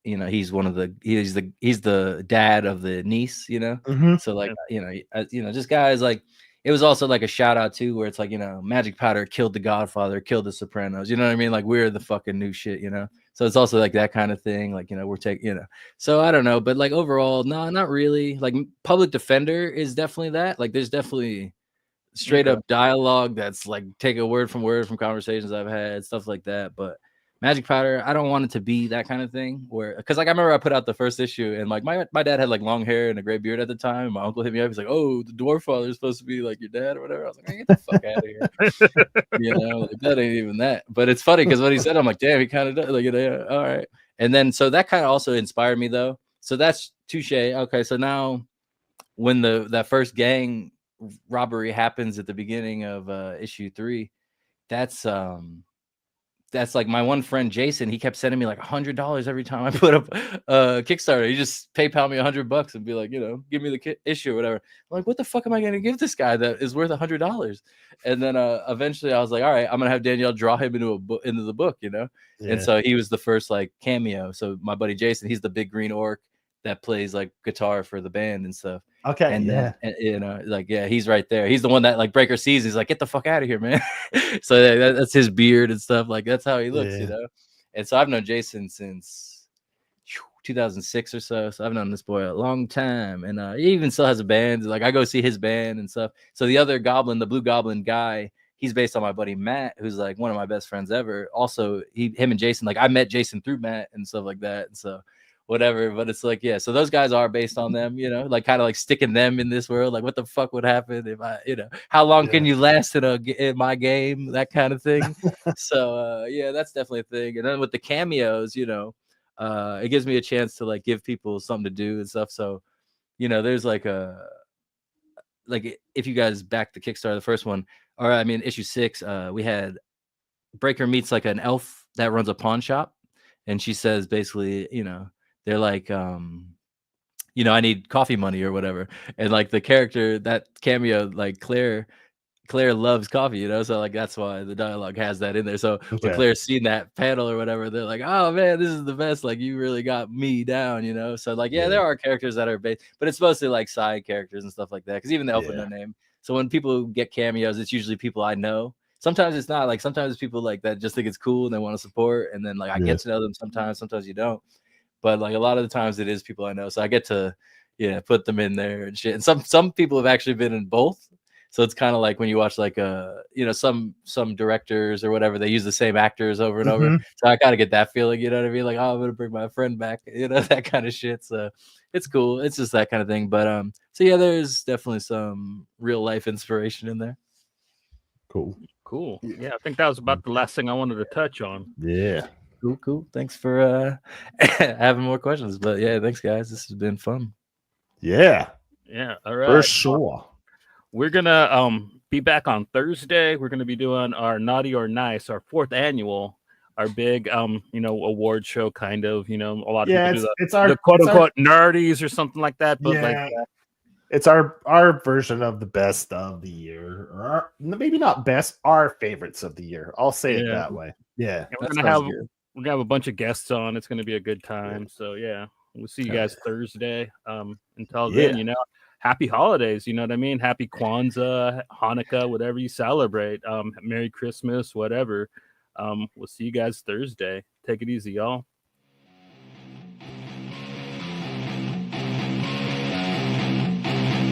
you know, he's the dad of the niece, you know. So like, you know, just guys like, it was also like a shout out too, where it's like, you know, Magic Powder killed The Godfather, killed The Sopranos, you know what I mean? Like, we're the fucking new shit, you know? So it's also like that kind of thing. Like, you know, we're taking, you know, so I don't know, but like overall, no, not really. Like Public Defender is definitely that. Like, there's definitely straight up dialogue that's like take a word from conversations I've had, stuff like that. But Magic Powder, I don't want it to be that kind of thing where, because like I remember I put out the first issue and like my dad had like long hair and a gray beard at the time. And my uncle hit me up. He's like, "Oh, the Dwarf Father is supposed to be like your dad or whatever." I was like, "Get the fuck out of here." You know, like, that ain't even that. But it's funny because what he said, I'm like, damn, he kind of does. Like, yeah, all right. And then so that kind of also inspired me though. So that's touche. Okay, so now when that first gang robbery happens at the beginning of issue 3, that's like my one friend Jason. He kept sending me like $100 every time I put up Kickstarter. He just PayPal me $100 and be like, you know, give me the issue or whatever. I'm like, what the fuck am I going to give this guy that is worth $100? And then eventually I was like, all right, I'm gonna have Danielle draw him into the book, you know. Yeah. And so he was the first like cameo. So my buddy Jason, he's the big green orc that plays like guitar for the band and stuff. Okay. And then, you know, like, yeah, he's right there. He's the one that like Breaker sees. He's like, get the fuck out of here, man. So that's his beard and stuff. Like, that's how he looks, you know? And so I've known Jason since 2006 or so. So I've known this boy a long time. And he even still has a band. Like, I go see his band and stuff. So the other goblin, the blue goblin guy, he's based on my buddy Matt, who's like one of my best friends ever. Also, him and Jason, like I met Jason through Matt and stuff like that. And so whatever, but it's like, yeah, so those guys are based on them, you know, like kind of like sticking them in this world. Like, what the fuck would happen if I, you know, how long can you last in my game, that kind of thing. So yeah, that's definitely a thing. And then with the cameos, you know, it gives me a chance to like give people something to do and stuff. So, you know, there's like if you guys back the Kickstarter, the first one, or I mean issue 6, we had Breaker meets like an elf that runs a pawn shop, and she says basically, you know, they're like, you know, I need coffee money or whatever. And like the character, that cameo, like Claire loves coffee, you know? So like, that's why the dialogue has that in there. So when Claire's seen that panel or whatever, they're like, oh man, this is the best. Like, you really got me down, you know? So like, yeah, there are characters that are based, but it's mostly like side characters and stuff like that. Cause even the elf with no name. So when people get cameos, it's usually people I know. Sometimes it's not. Like, sometimes it's people like that just think it's cool and they want to support. And then like, I get to know them sometimes you don't. But like a lot of the times it is people I know. So I get to, put them in there and shit. And some people have actually been in both. So it's kind of like when you watch like some directors or whatever, they use the same actors over and over. So I gotta get that feeling, you know what I mean? Like, oh, I'm gonna bring my friend back, you know, that kind of shit. So it's cool. It's just that kind of thing. But so yeah, there's definitely some real life inspiration in there. Cool. Yeah, I think that was about the last thing I wanted to touch on. Yeah. Cool. Thanks for having more questions. But yeah, thanks guys. This has been fun. Yeah. All right. For sure. We're gonna be back on Thursday. We're gonna be doing our Naughty or Nice, our 4th annual, our big award show, kind of. You know, a lot of people do the quote unquote nerdies or something like that. But it's our version of the best of the year, or maybe not best, our favorites of the year. I'll say it that way. Yeah, and we're gonna have a bunch of guests on. It's gonna be a good time. So yeah, we'll see you guys Thursday. Until then, you know, happy holidays. You know what I mean? Happy Kwanzaa, Hanukkah, whatever you celebrate. Merry Christmas, whatever. We'll see you guys Thursday. Take it easy, y'all.